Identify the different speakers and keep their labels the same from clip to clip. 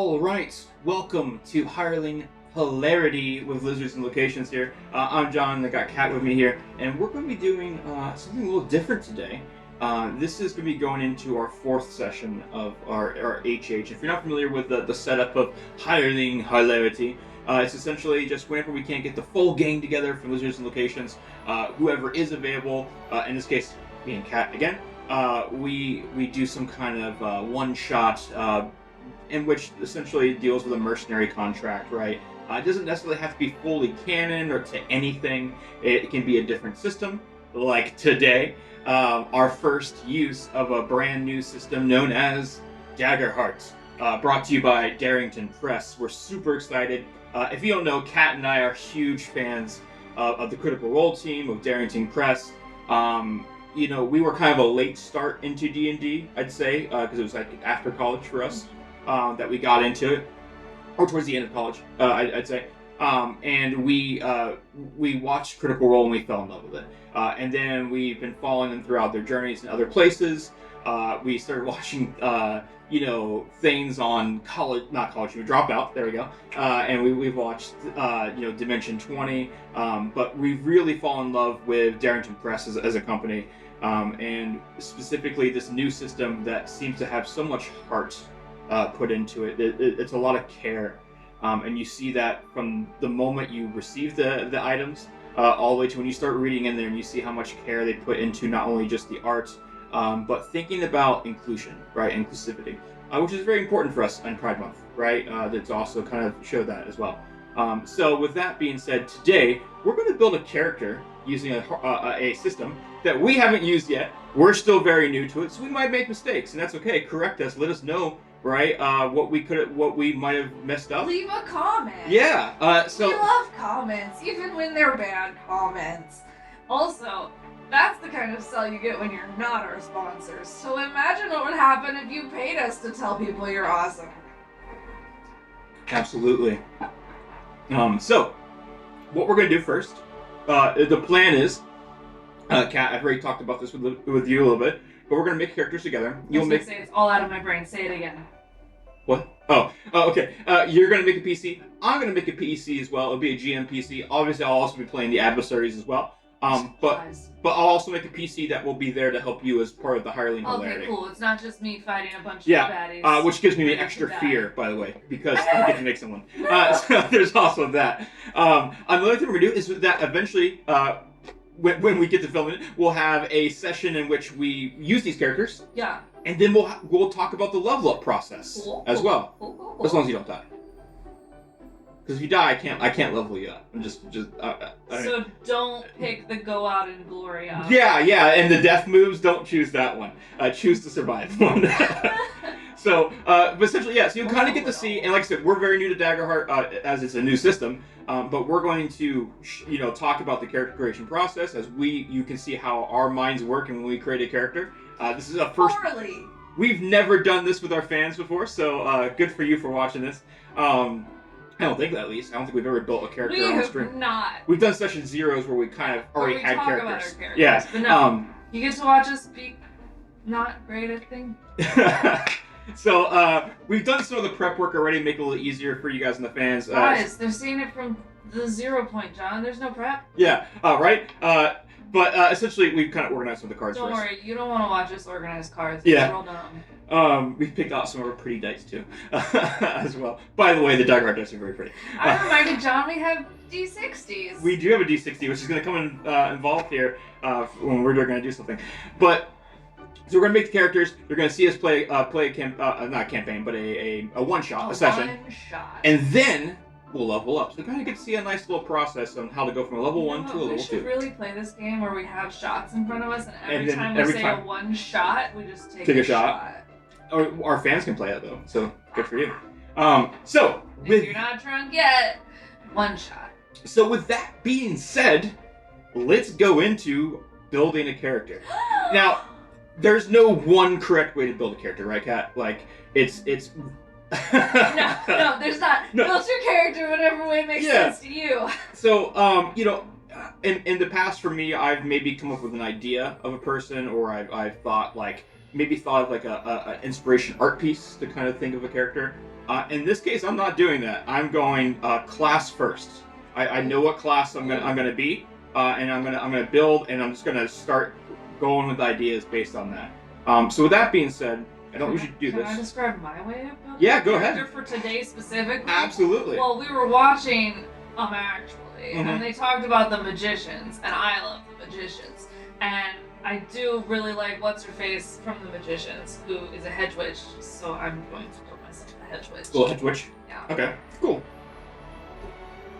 Speaker 1: All right, welcome to Hireling Hilarity with Lizards and Locations here. I'm John, I got Kat with me here, and we're going to be doing something a little different today. This is going to be going into our fourth session of our HH. If you're not familiar with the setup of Hireling Hilarity, it's essentially just whenever we can't get the full gang together from Lizards and Locations, whoever is available, in this case, me and Kat again, we do some kind of one-shot in which essentially deals with a mercenary contract, right? It doesn't necessarily have to be fully canon or to anything. It can be a different system, like today. Our first use of a brand new system known as Daggerheart, brought to you by Darrington Press. We're super excited. If you don't know, Kat and I are huge fans of the Critical Role team, of Darrington Press. You know, we were kind of a late start into D&D, I'd say, because it was like after college for us. That we got into it, or towards the end of college, I'd say, and we watched Critical Role and we fell in love with it, and then we've been following them throughout their journeys in other places. We started watching, things on Dropout. There we go, and we've watched, Dimension 20, but we've really fallen in love with Darrington Press as a company, and specifically this new system that seems to have so much heart put into it. It's a lot of care, and you see that from the moment you receive the items all the way to when you start reading in there and you see how much care they put into not only just the art, but thinking about inclusion, right? Inclusivity, which is very important for us in Pride Month, right? That's also kind of show that as well. So with that being said, today we're going to build a character using a system that we haven't used yet. We're still very new to it, so we might make mistakes, and that's okay. Correct us. Let us know. Right, what we might have messed up.
Speaker 2: Leave a comment.
Speaker 1: Yeah. So
Speaker 2: we love comments, even when they're bad comments. Also, that's the kind of sell you get when you're not our sponsors. So imagine what would happen if you paid us to tell people you're awesome.
Speaker 1: Absolutely. So what we're gonna do first? The plan is, Kat, I've already talked about this with you a little bit. But we're gonna make characters together.
Speaker 2: You'll make. Say it's all out of my brain. Say it again.
Speaker 1: What? Oh, okay. You're gonna make a PC. I'm gonna make a PC as well. It'll be a GM PC. Obviously, I'll also be playing the adversaries as well. But I'll also make a PC that will be there to help you as part of the Hireling Hilarity.
Speaker 2: Okay, cool. It's not just me fighting a bunch of baddies.
Speaker 1: Which gives me extra fear, by the way, because I get to make someone. So there's also that. Another thing we're gonna do is that eventually. When we get to filming it, we'll have a session in which we use these characters.
Speaker 2: Yeah.
Speaker 1: And then we'll talk about the level up process as well. Cool. As long as you don't die. Because if you die, I can't level you up. I'm just.
Speaker 2: So don't pick the go out in glory up.
Speaker 1: Yeah, and the death moves. Don't choose that one. Choose to survive one. So, but essentially, yes, you'll kind of get to see, and like I said, we're very new to Daggerheart, as it's a new system, but we're going to, talk about the character creation process as you can see how our minds work when we create a character. This is a first.
Speaker 2: Poorly.
Speaker 1: We've never done this with our fans before, so good for you for watching this. I don't think that, at least. I don't think we've ever built a character on stream.
Speaker 2: We have not.
Speaker 1: We've done session zeros where we kind of already had characters.
Speaker 2: About our characters.
Speaker 1: Yeah.
Speaker 2: But no, you get to watch us be not great at things.
Speaker 1: So, we've done some of the prep work already, make it a little easier for you guys and the fans.
Speaker 2: Guys, they're seeing it from the 0 point, John. There's no prep.
Speaker 1: Yeah, right? But essentially, we've kind of organized some of the cards
Speaker 2: Don't
Speaker 1: first.
Speaker 2: worry, you don't want to watch us organize cards.
Speaker 1: Yeah.
Speaker 2: Roll down.
Speaker 1: We've picked out some of our pretty dice, too, as well. By the way, the Daggerheart dice are very pretty.
Speaker 2: I reminded John we have D60s.
Speaker 1: We do have a D60, which is going to come involved here when we're going to do something. But... So we're gonna make the characters. You're gonna see us play not a campaign, but a one-shot, a session.
Speaker 2: One-shot.
Speaker 1: And then we'll level up. So you kind of get to see a nice little process on how to go from a level 1 to a level 2.
Speaker 2: We should really play this game where we have shots in front of us, and every time we say a one-shot, we just take a shot.
Speaker 1: Or our fans can play it though, so good for you. So
Speaker 2: if you're not drunk yet, one shot.
Speaker 1: So with that being said, let's go into building a character. Now. There's no one correct way to build a character, right, Kat? Like, it's...
Speaker 2: no, there's not. No. Build your character whatever way makes sense to you.
Speaker 1: So, in the past for me, I've maybe come up with an idea of a person, or I've thought, like, maybe thought of like a inspiration art piece to kind of think of a character. In this case, I'm not doing that. I'm going class first. I know what class I'm gonna be, and I'm gonna build, and I'm just gonna start going with ideas based on that. So with that being said, I don't usually do this.
Speaker 2: Can I describe my way of building
Speaker 1: Yeah,
Speaker 2: a
Speaker 1: go
Speaker 2: character
Speaker 1: ahead.
Speaker 2: for today specifically?
Speaker 1: Absolutely.
Speaker 2: Well, we were watching actually, and they talked about the magicians, and I love the magicians, and I do really like what's her face from the magicians, who is a hedge witch. So I'm going to build myself a hedge witch.
Speaker 1: Little hedge witch.
Speaker 2: Yeah.
Speaker 1: Okay. Cool.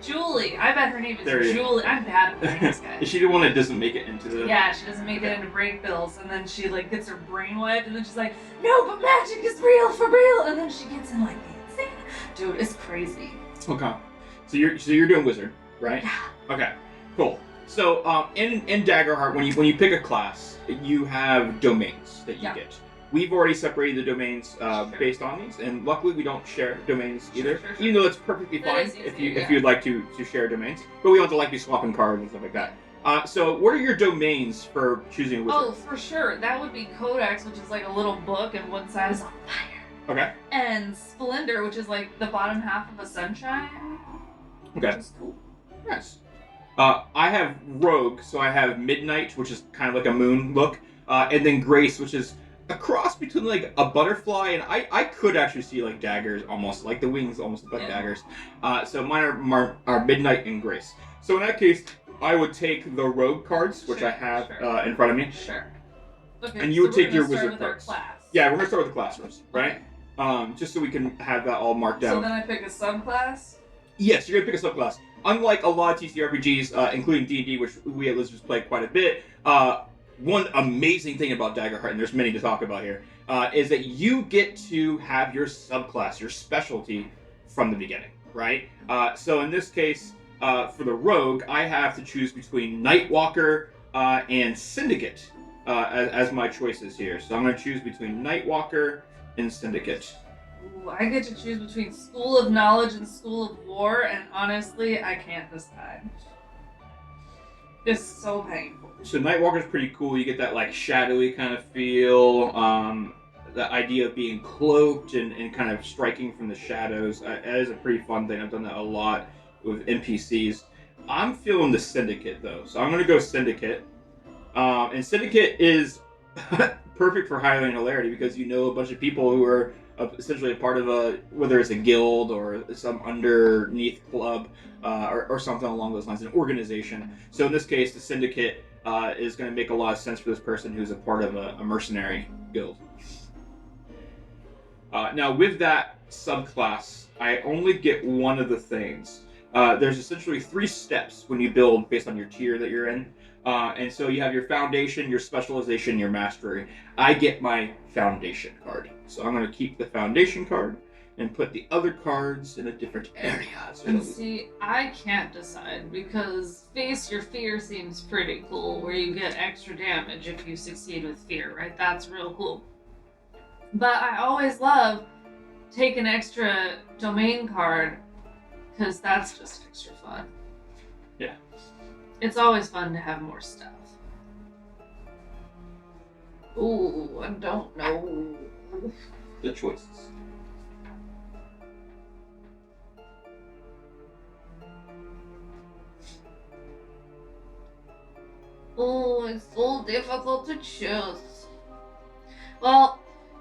Speaker 2: Julie. I bet her name is
Speaker 1: There you go.
Speaker 2: Julie. I'm bad at names, guys.
Speaker 1: Is she the one that doesn't make it into the?
Speaker 2: Yeah, she doesn't make it into break bills, and then she like gets her brain wet, and then she's like, "No, but magic is real for real," and then she gets in like the insane. Dude, it's crazy.
Speaker 1: Okay. So you're doing wizard, right?
Speaker 2: Yeah.
Speaker 1: Okay. Cool. So in Daggerheart, when you pick a class, you have domains that you get. We've already separated the domains based on these, and luckily we don't share domains either.
Speaker 2: Sure.
Speaker 1: Even though it's perfectly fine if you'd like to share domains, but we don't have to like be swapping cards and stuff like that. So what are your domains for choosing a wizard?
Speaker 2: Oh, for sure. That would be Codex, which is like a little book, and one side is on fire.
Speaker 1: Okay.
Speaker 2: And Splendor, which is like the bottom half of a sunshine.
Speaker 1: Okay.
Speaker 2: Which is cool.
Speaker 1: Nice. I have Rogue, so I have Midnight, which is kind of like a moon look, and then Grace, which is a cross between like a butterfly and I could actually see like daggers, almost like the wings almost look like daggers. So mine are Midnight and Grace. So in that case, I would take the Rogue cards, which I have in front of me.
Speaker 2: Sure. Okay,
Speaker 1: and you would take your
Speaker 2: start
Speaker 1: wizard
Speaker 2: with
Speaker 1: cards.
Speaker 2: Our class.
Speaker 1: Yeah, we're gonna start with the class first, right? Just so we can have that all marked out.
Speaker 2: So then I pick a subclass.
Speaker 1: Yes, you're gonna pick a subclass. Unlike a lot of TCRPGs, including D&D, which we at Lizards play quite a bit, one amazing thing about Daggerheart, and there's many to talk about here, is that you get to have your subclass, your specialty, from the beginning, right? So in this case, for the Rogue, I have to choose between Nightwalker and Syndicate as my choices here. So I'm going to choose between Nightwalker and Syndicate.
Speaker 2: Ooh, I get to choose between School of Knowledge and School of War, and honestly, I can't decide. It's so painful.
Speaker 1: So Nightwalker's pretty cool. You get that like shadowy kind of feel. The idea of being cloaked and kind of striking from the shadows. That is a pretty fun thing. I've done that a lot with NPCs. I'm feeling the Syndicate though, so I'm gonna go Syndicate. And Syndicate is perfect for Hireling Hilarity because you know a bunch of people who are essentially a part of whether it's a guild or some underneath club or something along those lines, an organization. So in this case, the Syndicate is going to make a lot of sense for this person who's a part of a mercenary guild. Now with that subclass, I only get one of the things. There's essentially 3 steps when you build based on your tier that you're in. And so you have your foundation, your specialization, your mastery. I get my foundation card. So I'm going to keep the foundation card and put the other cards in a different area.
Speaker 2: And see, I can't decide because Face Your Fear seems pretty cool, where you get extra damage if you succeed with fear, right? That's real cool. But I always love take an extra domain card because that's just extra fun.
Speaker 1: Yeah.
Speaker 2: It's always fun to have more stuff. Ooh, I don't know.
Speaker 1: The choices.
Speaker 2: Oh, it's so difficult to choose. Well,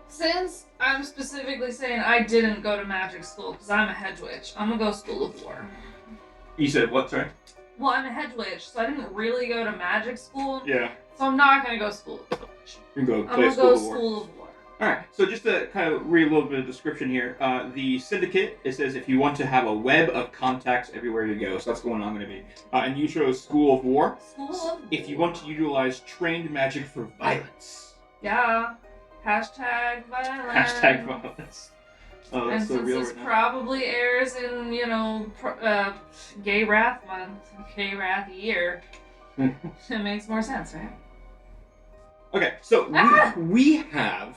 Speaker 2: since I'm specifically saying I didn't go to magic school because I'm a hedge witch, I'm gonna go School of War.
Speaker 1: You said what, sorry?
Speaker 2: Well, I'm a hedge witch, so I didn't really go to magic school.
Speaker 1: Yeah.
Speaker 2: So I'm not gonna go School of War.
Speaker 1: You can go
Speaker 2: I'm
Speaker 1: play
Speaker 2: gonna
Speaker 1: School
Speaker 2: go
Speaker 1: of War.
Speaker 2: School of War.
Speaker 1: Alright, so just to kind of read a little bit of description here, the Syndicate, it says if you want to have a web of contacts everywhere you go, so that's the one I'm going to be. And you chose School of War.
Speaker 2: School of War.
Speaker 1: If you want to utilize trained magic for violence.
Speaker 2: Yeah. Hashtag violence.
Speaker 1: Hashtag violence. Oh, that's
Speaker 2: And
Speaker 1: so
Speaker 2: since
Speaker 1: real
Speaker 2: this
Speaker 1: right now.
Speaker 2: probably airs in, Gay Wrath Month, Gay Wrath year, it makes more sense, right?
Speaker 1: Okay, so we have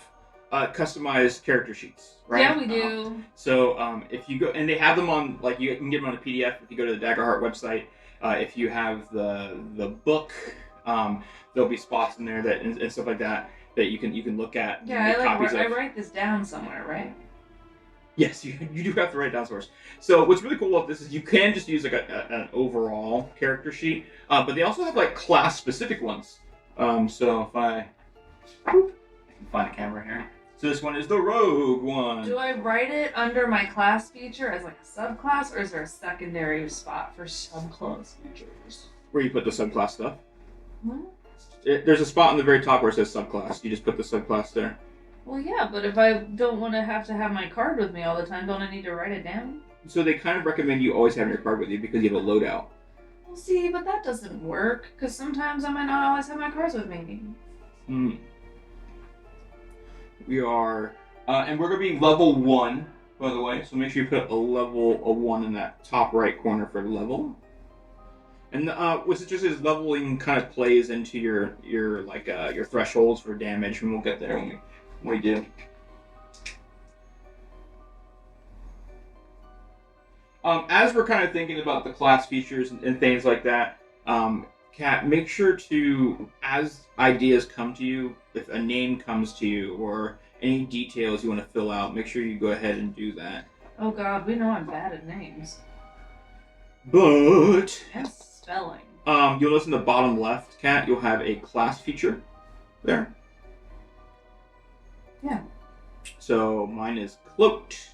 Speaker 1: customized character sheets, right?
Speaker 2: Yeah, we do.
Speaker 1: So if you go, and they have them on, like you can get them on a PDF if you go to the Daggerheart website. If you have the book, there'll be spots in there that and stuff like that. that you can look at. And
Speaker 2: Yeah,
Speaker 1: make copies of.
Speaker 2: I write this down somewhere, right?
Speaker 1: Yes, you do have to write down source. So what's really cool about this is you can just use like an overall character sheet, but they also have like class specific ones. So if I can find a camera here. So this one is the rogue one.
Speaker 2: Do I write it under my class feature as like a subclass, or is there a secondary spot for subclass features?
Speaker 1: Where you put the subclass stuff.
Speaker 2: What?
Speaker 1: There's a spot on the very top where it says subclass. You just put the subclass there.
Speaker 2: Well, yeah, but if I don't want to have my card with me all the time, don't I need to write it down?
Speaker 1: So they kind of recommend you always having your card with you because you have a loadout.
Speaker 2: Well, see, but that doesn't work, because sometimes I might not always have my cards with me.
Speaker 1: We are, and we're going to be level 1, by the way, so make sure you put a 1 in that top right corner for level. And what's interesting is leveling kind of plays into your thresholds for damage, and we'll get there when we do. As we're kind of thinking about the class features and things like that, Kat, make sure to, as ideas come to you, if a name comes to you or any details you want to fill out, make sure you go ahead and do that.
Speaker 2: Oh god, we know I'm bad at names.
Speaker 1: But
Speaker 2: And spelling.
Speaker 1: You'll notice in the bottom left, Kat, you'll have a class feature there.
Speaker 2: Yeah.
Speaker 1: So mine is cloaked.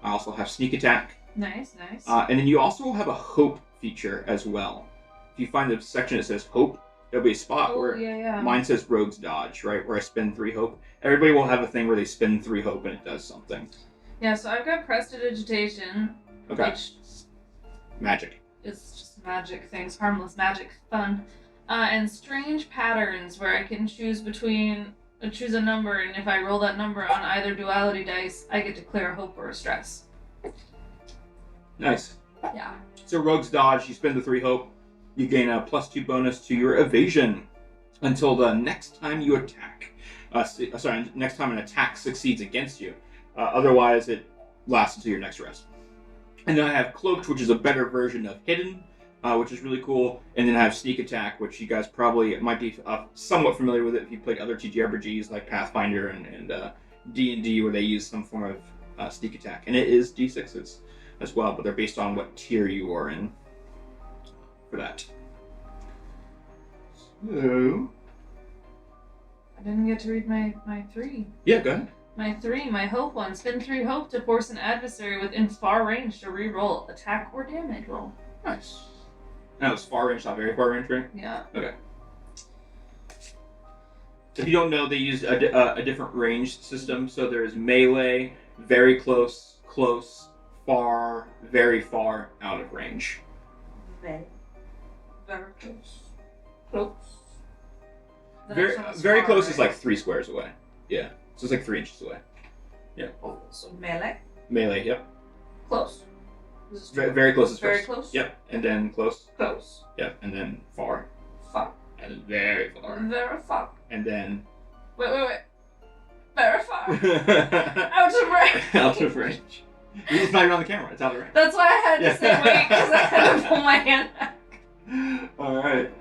Speaker 1: I also have sneak attack.
Speaker 2: Nice, nice.
Speaker 1: And then you also have a hope feature as well. If you find the section that says hope, there'll be a spot where mine says rogue's dodge, right? Where I spend 3 hope. Everybody will have a thing where they spend 3 hope and it does something.
Speaker 2: Yeah, so I've got prestidigitation.
Speaker 1: Okay.
Speaker 2: Which
Speaker 1: Magic.
Speaker 2: It's just magic things, harmless magic, fun. And strange patterns where I can choose a number, and if I roll that number on either duality dice, I get to clear a hope or a stress.
Speaker 1: Nice.
Speaker 2: Yeah.
Speaker 1: So rogue's dodge, you spend the 3 hope, you gain a +2 bonus to your evasion until the next time you attack. Next time an attack succeeds against you. Otherwise, it lasts until your next rest. And then I have cloaked, which is a better version of hidden, which is really cool. And then I have sneak attack, which you guys probably might be somewhat familiar with it if you played other TTRPGs like Pathfinder and D&D, where they use some form of sneak attack. And it is D6s as well, but they're based on what tier you are in for that. So
Speaker 2: I didn't get to read my 3.
Speaker 1: Yeah, go ahead.
Speaker 2: My 3, my hope one. Spend 3 hope to force an adversary within far range to re-roll attack or damage roll.
Speaker 1: Nice. Now it's far range, not very far range, right?
Speaker 2: Yeah.
Speaker 1: Okay. If you don't know, they use a different range system. So there's melee, very close, close, far, very far, out of range.
Speaker 2: Very close. Close.
Speaker 1: Very close is like 3 squares away. Yeah. So it's like 3 inches away. Yeah.
Speaker 2: Oh, so melee?
Speaker 1: Melee, yep.
Speaker 2: Close.
Speaker 1: Very close is
Speaker 2: very
Speaker 1: first.
Speaker 2: Close?
Speaker 1: Yep. And then close.
Speaker 2: Close.
Speaker 1: Yep. And then far.
Speaker 2: Far.
Speaker 1: And then very far.
Speaker 2: Very far.
Speaker 1: And then...
Speaker 2: Wait. Very far. Out of range.
Speaker 1: Out of range. It's not even on the camera. It's out of range.
Speaker 2: That's why I had to say wait, because I had to pull my hand back.
Speaker 1: Alright.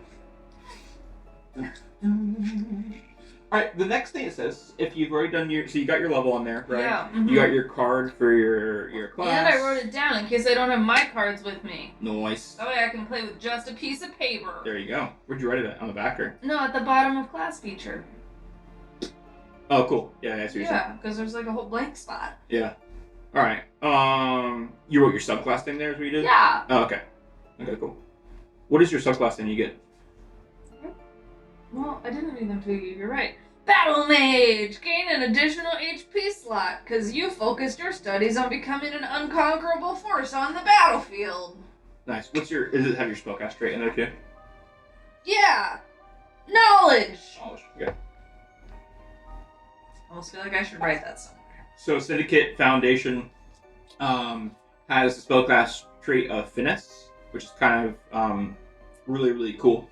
Speaker 1: Alright, the next thing it says, if you've already done so you got your level on there, right?
Speaker 2: Yeah. Mm-hmm.
Speaker 1: You got your card for your class.
Speaker 2: And I wrote it down in case I don't have my cards with me.
Speaker 1: Nice.
Speaker 2: That way I can play with just a piece of paper.
Speaker 1: There you go. Where'd you write it at? On the back or?
Speaker 2: No, at the bottom of class feature.
Speaker 1: Oh, cool. Yeah, I see what you're saying.
Speaker 2: Yeah, because there's like a whole blank spot.
Speaker 1: Yeah. Alright. You wrote your subclass thing there is what you did?
Speaker 2: Yeah.
Speaker 1: Oh, okay. Okay, cool. What is your subclass thing you get?
Speaker 2: Well, I didn't read them to you. You're right. Battle Mage! Gain an additional HP slot, because you focused your studies on becoming an unconquerable force on the battlefield.
Speaker 1: Nice. Does it have your spellcast trait in there too?
Speaker 2: Yeah! Knowledge!
Speaker 1: Okay.
Speaker 2: I almost feel like I should write that somewhere.
Speaker 1: So Syndicate Foundation has the spellcast trait of Finesse, which is kind of really, really cool.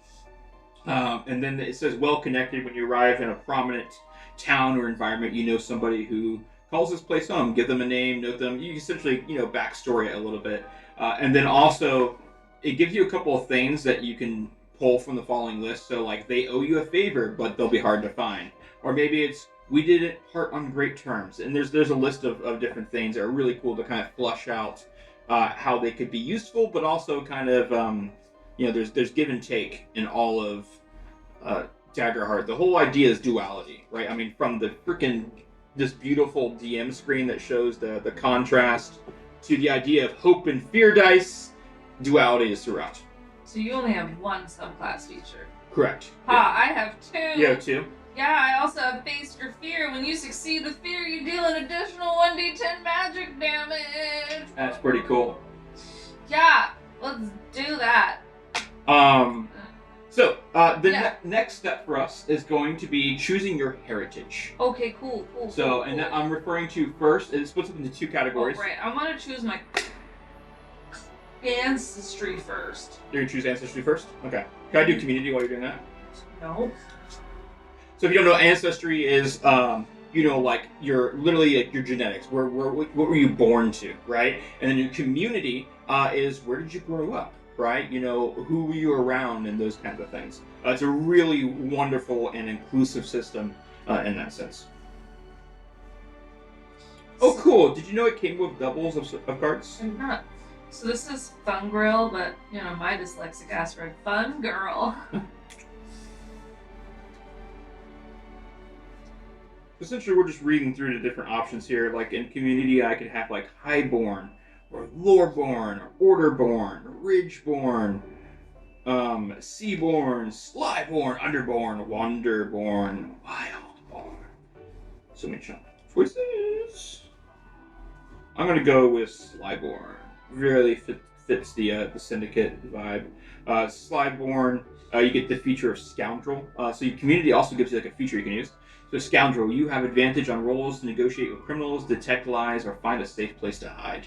Speaker 1: And then it says, well connected. When you arrive in a prominent town or environment, you know somebody who calls this place home. Give them a name, note them. You essentially, backstory it a little bit. And then also, it gives you a couple of things that you can pull from the following list. So, like, they owe you a favor, but they'll be hard to find. or maybe it's we didn't part on great terms. And there's a list of different things that are really cool to kind of flush out how they could be useful, but also kind of there's give and take in all of Daggerheart. The whole idea is duality, right? I mean, from the freaking this beautiful DM screen that shows the contrast to the idea of hope and fear dice, duality is throughout.
Speaker 2: So you only have one subclass feature.
Speaker 1: Correct.
Speaker 2: Ha, I have two.
Speaker 1: You have two?
Speaker 2: Yeah, I also have Face Your Fear. When you succeed the fear, you deal an additional 1d10 magic damage.
Speaker 1: That's pretty cool.
Speaker 2: Yeah, let's do that.
Speaker 1: So, next step for us is going to be choosing your heritage.
Speaker 2: Okay, cool.
Speaker 1: So, and I'm referring to first, it splits up into two categories.
Speaker 2: Oh, right, I want to choose my ancestry first.
Speaker 1: You're going to choose ancestry first? Okay. Can I do community while you're doing that?
Speaker 2: No.
Speaker 1: So if you don't know, ancestry is, like your genetics. What were you born to, right? And then your community is where did you grow up, right? Who were you around and those kinds of things. It's a really wonderful and inclusive system in that sense. Oh, cool. Did you know it came with doubles of cards?
Speaker 2: I'm not. So this is Fun Grill, but, my dyslexic ass read Fun Girl.
Speaker 1: Essentially, we're just reading through the different options here. Like in community, I could have like Highborn, or Loreborn, or Orderborn, Ridgeborn, Seaborn, Slyborn, Underborn, Wanderborn, Wildborn. So many choices. I'm gonna go with Slyborn. Really fits the syndicate vibe. Slyborn, you get the feature of Scoundrel. So your community also gives you like a feature you can use. So Scoundrel, you have advantage on rolls to negotiate with criminals, detect lies, or find a safe place to hide.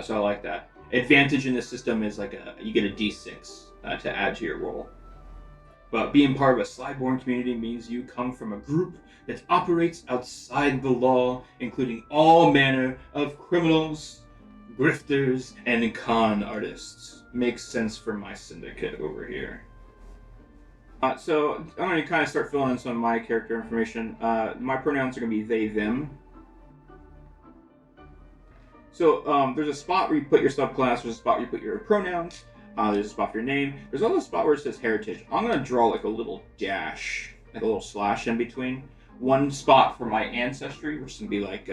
Speaker 1: So I like that. Advantage in this system is like you get a d6 to add to your roll. But being part of a Slyborn community means you come from a group that operates outside the law, including all manner of criminals, grifters, and con artists. Makes sense for my syndicate over here. So I'm going to kind of start filling in some of my character information. My pronouns are going to be they, them. So there's a spot where you put your subclass, there's a spot where you put your pronouns, there's a spot for your name. There's also a spot where it says heritage. I'm going to draw like a little dash, like a little slash in between. One spot for my ancestry, which is going to be like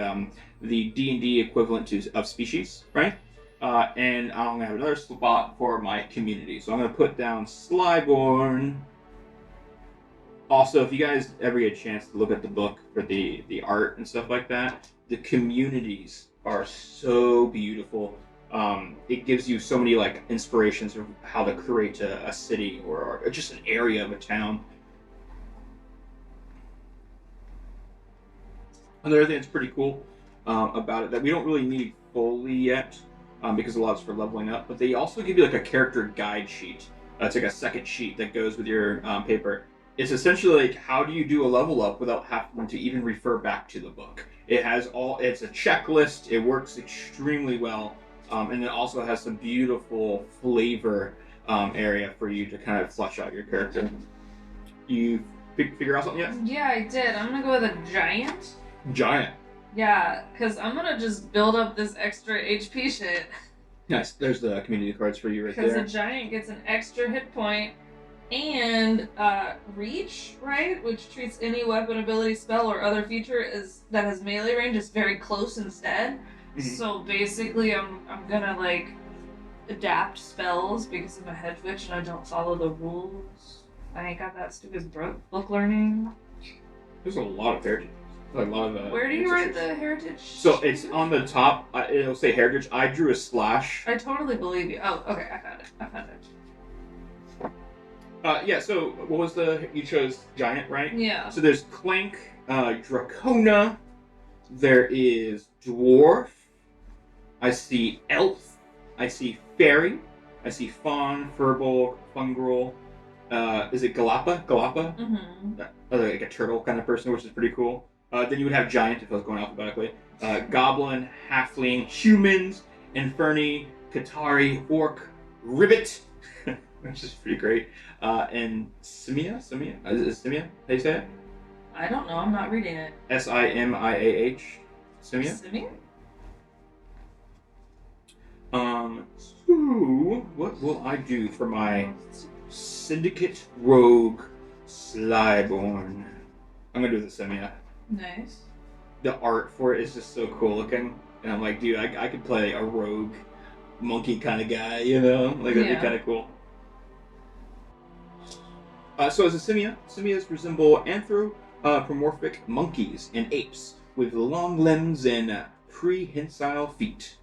Speaker 1: the D&D equivalent of species, right? And I'm going to have another spot for my community. So I'm going to put down Slyborn. Also, if you guys ever get a chance to look at the book for the art and stuff like that, the communities are so beautiful. It gives you so many like inspirations of how to create a city or just an area of a town. Another thing that's pretty cool about it that we don't really need fully yet because a lot is for leveling up, but they also give you like a character guide sheet. It's like a second sheet that goes with your paper. It's essentially like how do you do a level up without having to even refer back to the book. It's a checklist, it works extremely well, and it also has some beautiful flavor area for you to kind of flesh out your character. You figure out something yet?
Speaker 2: Yeah, I did. I'm gonna go with a giant.
Speaker 1: Giant?
Speaker 2: Yeah, because I'm gonna just build up this extra HP shit.
Speaker 1: Nice, there's the community cards for you right there.
Speaker 2: Because a giant gets an extra hit point and reach, right? Which treats any weapon, ability, spell, or other feature that has melee range as very close instead. Mm-hmm. So basically, I'm gonna like adapt spells because I'm a head witch and I don't follow the rules. I ain't got that stupid book learning.
Speaker 1: There's a lot of heritage. Like a lot of,
Speaker 2: where do you write the heritage?
Speaker 1: So it's on the top. It'll say heritage. I drew a slash.
Speaker 2: I totally believe you. Oh, okay. I found it.
Speaker 1: Yeah, so what was you chose giant, right?
Speaker 2: Yeah.
Speaker 1: So there's Clank, Dracona, there is Dwarf, I see Elf, I see Fairy, I see Fawn, Furbolg, Fungrel, is it Galapa?
Speaker 2: Mm-hmm.
Speaker 1: Like a turtle kind of person, which is pretty cool. Then you would have Giant, if I was going alphabetically, Goblin, Halfling, Humans, Inferni, Katari, Orc, Ribbit, which is pretty great. And Simia? Is it Simia? How do you say it?
Speaker 2: I don't know. I'm not reading it.
Speaker 1: Simiah. Simia.
Speaker 2: Simian?
Speaker 1: So what will I do for my Syndicate Rogue Slyborn? I'm gonna do the Simia.
Speaker 2: Nice.
Speaker 1: The art for it is just so cool looking, and I'm like, dude, I could play a rogue monkey kind of guy, you know? Like, that'd be kind of cool. So as a simias resemble anthropomorphic monkeys and apes with long limbs and prehensile feet.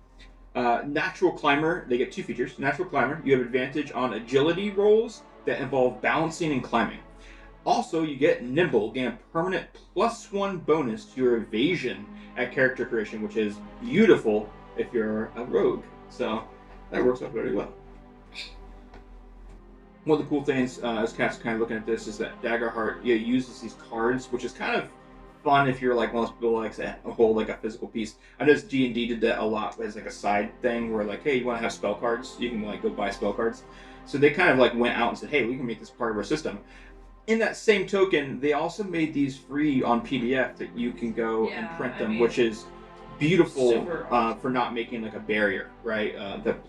Speaker 1: Natural climber, they get 2 features. Natural climber, you have advantage on agility rolls that involve balancing and climbing. Also, you get nimble, gain a permanent +1 bonus to your evasion at character creation, which is beautiful if you're a rogue. So that works out very well. One of the cool things, as Kat's kind of looking at this, is that Daggerheart uses these cards, which is kind of fun if you're like one of those people who likes to hold like a physical piece. I noticed D&D did that a lot as like a side thing where like, hey, you want to have spell cards? You can like go buy spell cards. So they kind of like went out and said, hey, we can make this part of our system. In that same token, they also made these free on PDF that you can go and print them, which is beautiful for not making like a barrier, right?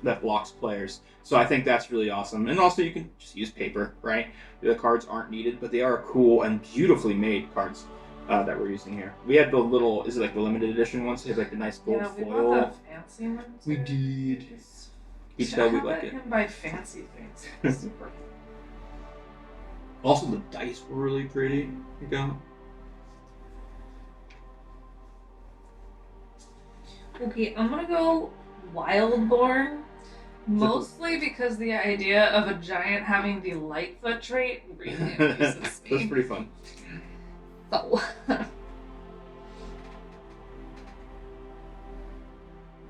Speaker 1: That blocks players. So I think that's really awesome. And also you can just use paper, right? The cards aren't needed, but they are cool and beautifully made cards that we're using here. We had the little, is it like the limited edition ones? They have like the nice gold foil.
Speaker 2: Yeah, we bought the fancy ones.
Speaker 1: We did.
Speaker 2: You tell we like it. Him buy fancy things. Super.
Speaker 1: Also, the dice were really pretty. You go.
Speaker 2: Okay, I'm gonna go Wildborn, mostly because the idea of a giant having the Lightfoot trait really amuses me.
Speaker 1: That's pretty fun.
Speaker 2: So.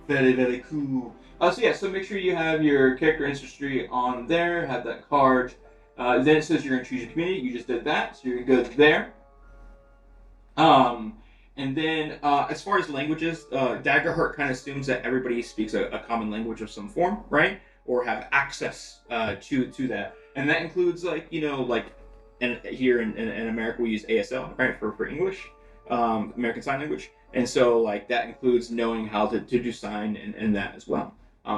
Speaker 1: Very, very cool. So make sure you have your character ancestry on there, have that card. Then it says you're going to choose your community. You just did that, so you're going to go there. And then as far as languages, Daggerheart kind of assumes that everybody speaks a common language of some form, right? Or have access to that. And that includes and here in America we use ASL, right, for English, American Sign Language. And so that includes knowing how to do sign and that as well.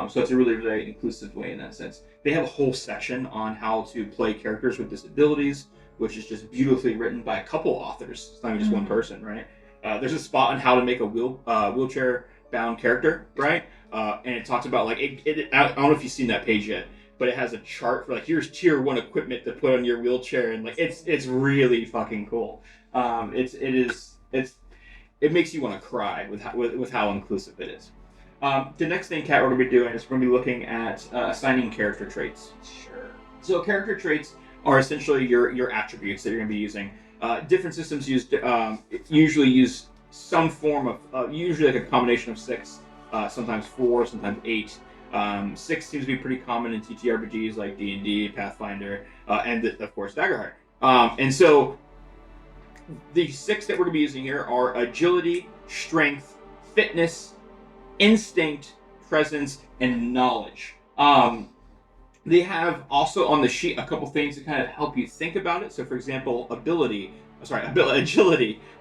Speaker 1: So it's a really, really inclusive way in that sense. They have a whole section on how to play characters with disabilities, which is just beautifully written by a couple authors. It's not even just one person, right? There's a spot on how to make a wheelchair-bound character, right? And it talks about I don't know if you've seen that page yet, but it has a chart for here's tier 1 equipment to put on your wheelchair, and it's really fucking cool. It makes you want to cry with how inclusive it is. The next thing, Kat, we're going to be doing is we're going to be looking at assigning character traits.
Speaker 2: Sure.
Speaker 1: So character traits are essentially your attributes that you're going to be using. Different systems usually use some form of, usually like a combination of 6, sometimes 4, sometimes 8. 6 seems to be pretty common in TTRPGs like D&D, Pathfinder, and of course Daggerheart. And so the 6 that we're going to be using here are agility, strength, fitness, instinct, presence, and knowledge. They have also on the sheet a couple things to kind of help you think about it. So for example, agility,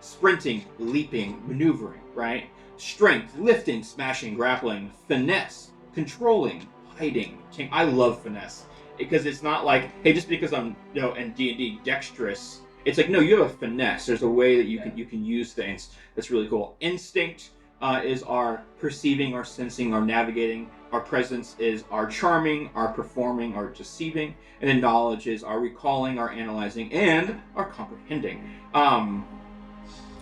Speaker 1: sprinting, leaping, maneuvering, right? Strength, lifting, smashing, grappling, finesse, controlling, hiding. I love finesse because it's not like, hey, just because I'm in D&D dexterous, it's like, no, you have a finesse. There's a way that you can use things that's really cool. Instinct is our perceiving, our sensing, our navigating. Our presence is our charming, our performing, our deceiving. And then knowledge is our recalling, our analyzing, and our comprehending.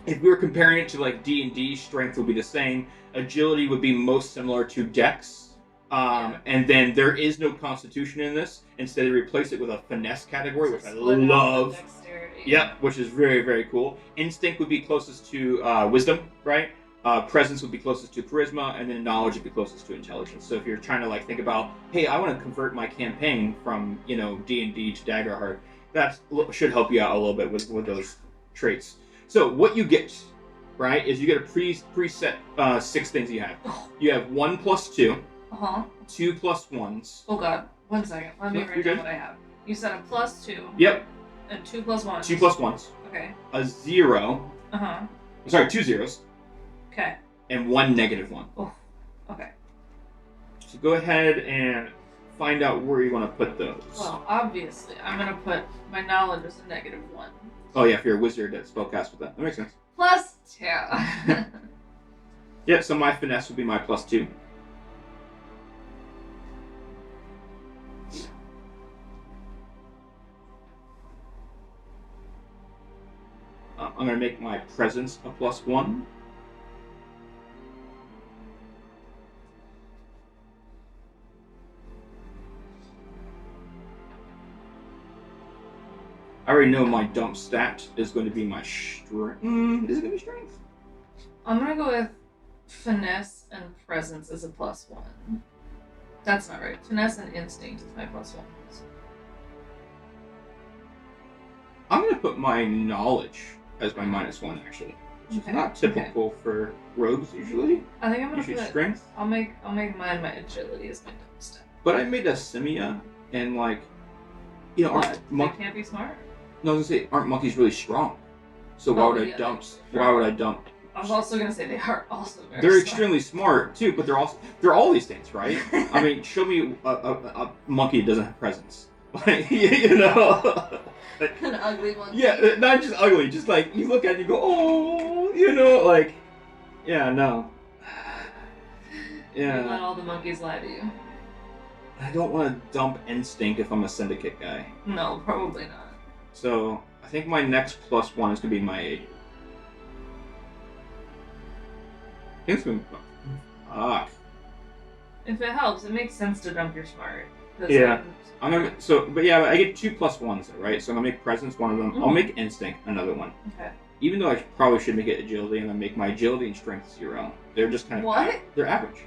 Speaker 1: If we were comparing it to D&D, strength would be the same. Agility would be most similar to dex. And then there is no constitution in this. Instead, they replace it with a finesse category, which I love. Yep, which is very, very cool. Instinct would be closest to wisdom, right? Presence would be closest to charisma, and then knowledge would be closest to intelligence. So if you're trying to think about, hey, I want to convert my campaign from D&D to Daggerheart, that should help you out a little bit with those traits. So what you get, right, is you get a preset 6 things you have. You have 1 plus 2, 2 plus 1s.
Speaker 2: Oh god, 1 second. Let me write down what I have. You said a plus 2.
Speaker 1: Yep.
Speaker 2: And 2 plus 1s.
Speaker 1: 2 plus 1s.
Speaker 2: Okay.
Speaker 1: a 0. Sorry, 2 zeros.
Speaker 2: Okay.
Speaker 1: And 1 negative one.
Speaker 2: Oh. Okay.
Speaker 1: So go ahead and find out where you want to put those.
Speaker 2: Well, obviously, I'm gonna put my knowledge as a -1.
Speaker 1: Oh yeah, if you're a wizard, that spellcast with that. That makes sense.
Speaker 2: +2.
Speaker 1: Yeah, so my finesse will be my +2. I'm going to make my presence a +1. I already know my dump stat is going to be my strength. Is it going to be strength?
Speaker 2: I'm gonna go with finesse and presence as a +1. That's not right. Finesse and instinct is my +1.
Speaker 1: I'm going to put my knowledge as my -1, actually. Which is not typical for rogues usually.
Speaker 2: I think I'm gonna
Speaker 1: Usually
Speaker 2: put
Speaker 1: strength.
Speaker 2: I'll make mine my agility as my dump stat.
Speaker 1: But I made a simia, and like,
Speaker 2: What?
Speaker 1: aren't
Speaker 2: They can't be smart?
Speaker 1: No, I was gonna say, aren't monkeys really strong? So why would I dump? Why would I dump?
Speaker 2: I was also gonna say they are also very
Speaker 1: They're
Speaker 2: smart.
Speaker 1: extremely smart too, but they're all these things, right? I mean, show me a monkey that doesn't have presence, like
Speaker 2: An ugly one.
Speaker 1: Yeah, not just ugly, just like you look at it, and you go, oh, like, yeah, no, yeah.
Speaker 2: You let all the monkeys lie to you.
Speaker 1: I don't want to dump instinct if I'm a syndicate guy.
Speaker 2: No, probably not.
Speaker 1: So I think my next +1 is gonna be my 8. I think it's gonna be. Fuck.
Speaker 2: If it helps, it makes sense to dump your smart.
Speaker 1: Yeah. I'm gonna I get 2 +1s though, right? So I'm gonna make presence one of them. I'll make instinct another one.
Speaker 2: Okay.
Speaker 1: Even though I probably should make it agility, I'm gonna make my agility and strength 0. They're just kind of they're average.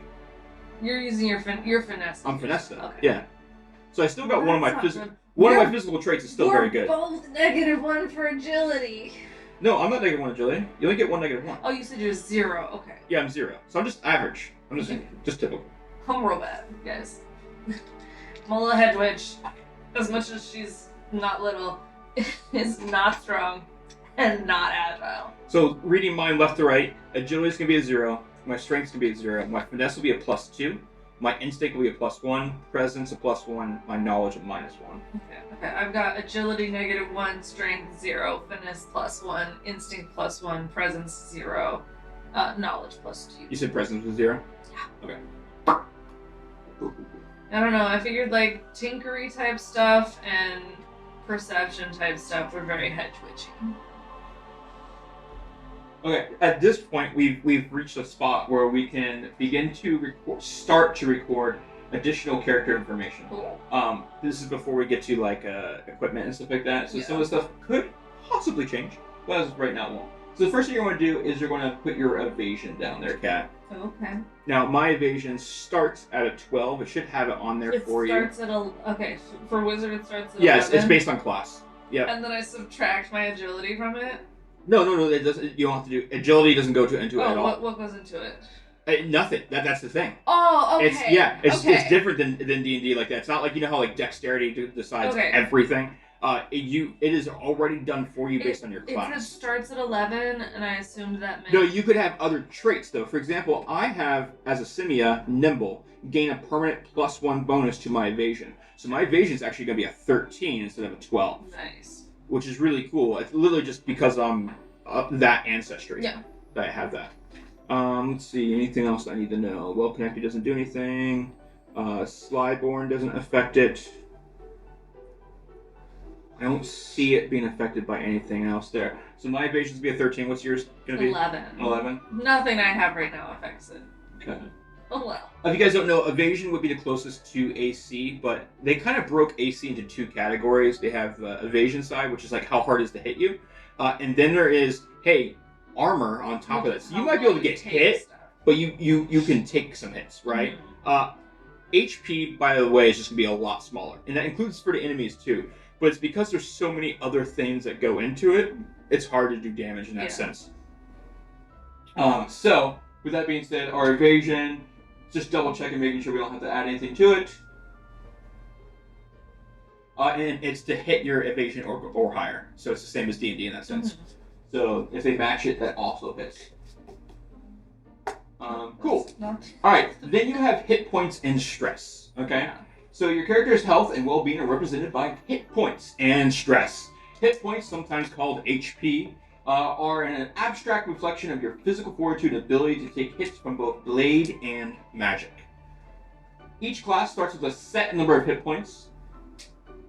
Speaker 2: You're using your finesse.
Speaker 1: I'm finesse though.
Speaker 2: Okay.
Speaker 1: Yeah. So I still got one of my physical.
Speaker 2: One
Speaker 1: of my physical traits is still very good.
Speaker 2: We're both -1 for agility.
Speaker 1: No, I'm not -1 agility. You only get 1 -1.
Speaker 2: Oh, you said you're 0. Okay.
Speaker 1: Yeah, I'm 0. So I'm just average. I'm just typical.
Speaker 2: I'm real bad, guys. I'm a little head twitch. As much as she's not little, is not strong and not agile.
Speaker 1: So reading mine left to right, agility is gonna be a 0. My strength's gonna be a 0. My finesse will be a +2. My instinct will be a +1, presence a +1, my knowledge a -1.
Speaker 2: Okay. I've got agility -1, strength 0, finesse +1, instinct +1, presence 0, knowledge +2.
Speaker 1: You said presence was 0?
Speaker 2: Yeah.
Speaker 1: Okay.
Speaker 2: I don't know. I figured like tinkery type stuff and perception type stuff were very head twitchy.
Speaker 1: Okay, at this point, we've reached a spot where we can begin to start to record additional character information.
Speaker 2: Cool.
Speaker 1: This is before we get to like equipment and stuff like that. So some of the stuff could possibly change, but as of right now, it won't. So the first thing you're going to do is you're going to put your evasion down there, Kat.
Speaker 2: Okay.
Speaker 1: Now my evasion starts at a 12. It should have it on there for you.
Speaker 2: It starts at okay. For wizard, it starts at
Speaker 1: Yes,
Speaker 2: 11.
Speaker 1: it's based on class. Yeah.
Speaker 2: And then I subtract my agility from it.
Speaker 1: No. It doesn't. You don't have to do. Agility doesn't go into it at all.
Speaker 2: What goes into it?
Speaker 1: Nothing. That's the thing.
Speaker 2: Oh, okay.
Speaker 1: It's different than D&D like that. It's not like how like dexterity decides everything. It is already done for you based on your class.
Speaker 2: It starts at 11, and I assumed that meant.
Speaker 1: No, you could have other traits though. For example, I have as a simia nimble gain a permanent +1 bonus to my evasion. So my evasion is actually going to be a 13 instead of a 12.
Speaker 2: Nice.
Speaker 1: Which is really cool. It's literally just because I'm that ancestry.
Speaker 2: Yeah.
Speaker 1: That I have that. Let's see, anything else I need to know? Well connected doesn't do anything. Slyborn doesn't affect it. I don't see it being affected by anything else there. So my evasion is going to be a 13. What's yours going to be?
Speaker 2: 11.
Speaker 1: 11?
Speaker 2: Nothing I have right now affects it.
Speaker 1: Okay.
Speaker 2: Oh well.
Speaker 1: If you guys don't know, evasion would be the closest to AC, but they kind of broke AC into 2 categories. They have the evasion side, which is like how hard it is to hit you. And then there is, hey, armor on top of that. So you might be able to get hit, but you can take some hits, right? HP, by the way, is just going to be a lot smaller. And that includes for the enemies too. But it's because there's so many other things that go into it, it's hard to do damage in that sense. So, with that being said, our evasion, just double checking, making sure we don't have to add anything to it. And it's to hit your evasion or higher. So it's the same as D&D in that sense. So if they match it, that also hits. Cool. Alright, then you have hit points and stress. Okay? So your character's health and well-being are represented by hit points and stress. Hit points, sometimes called HP, are an abstract reflection of your physical fortitude and ability to take hits from both blade and magic. Each class starts with a set number of hit points.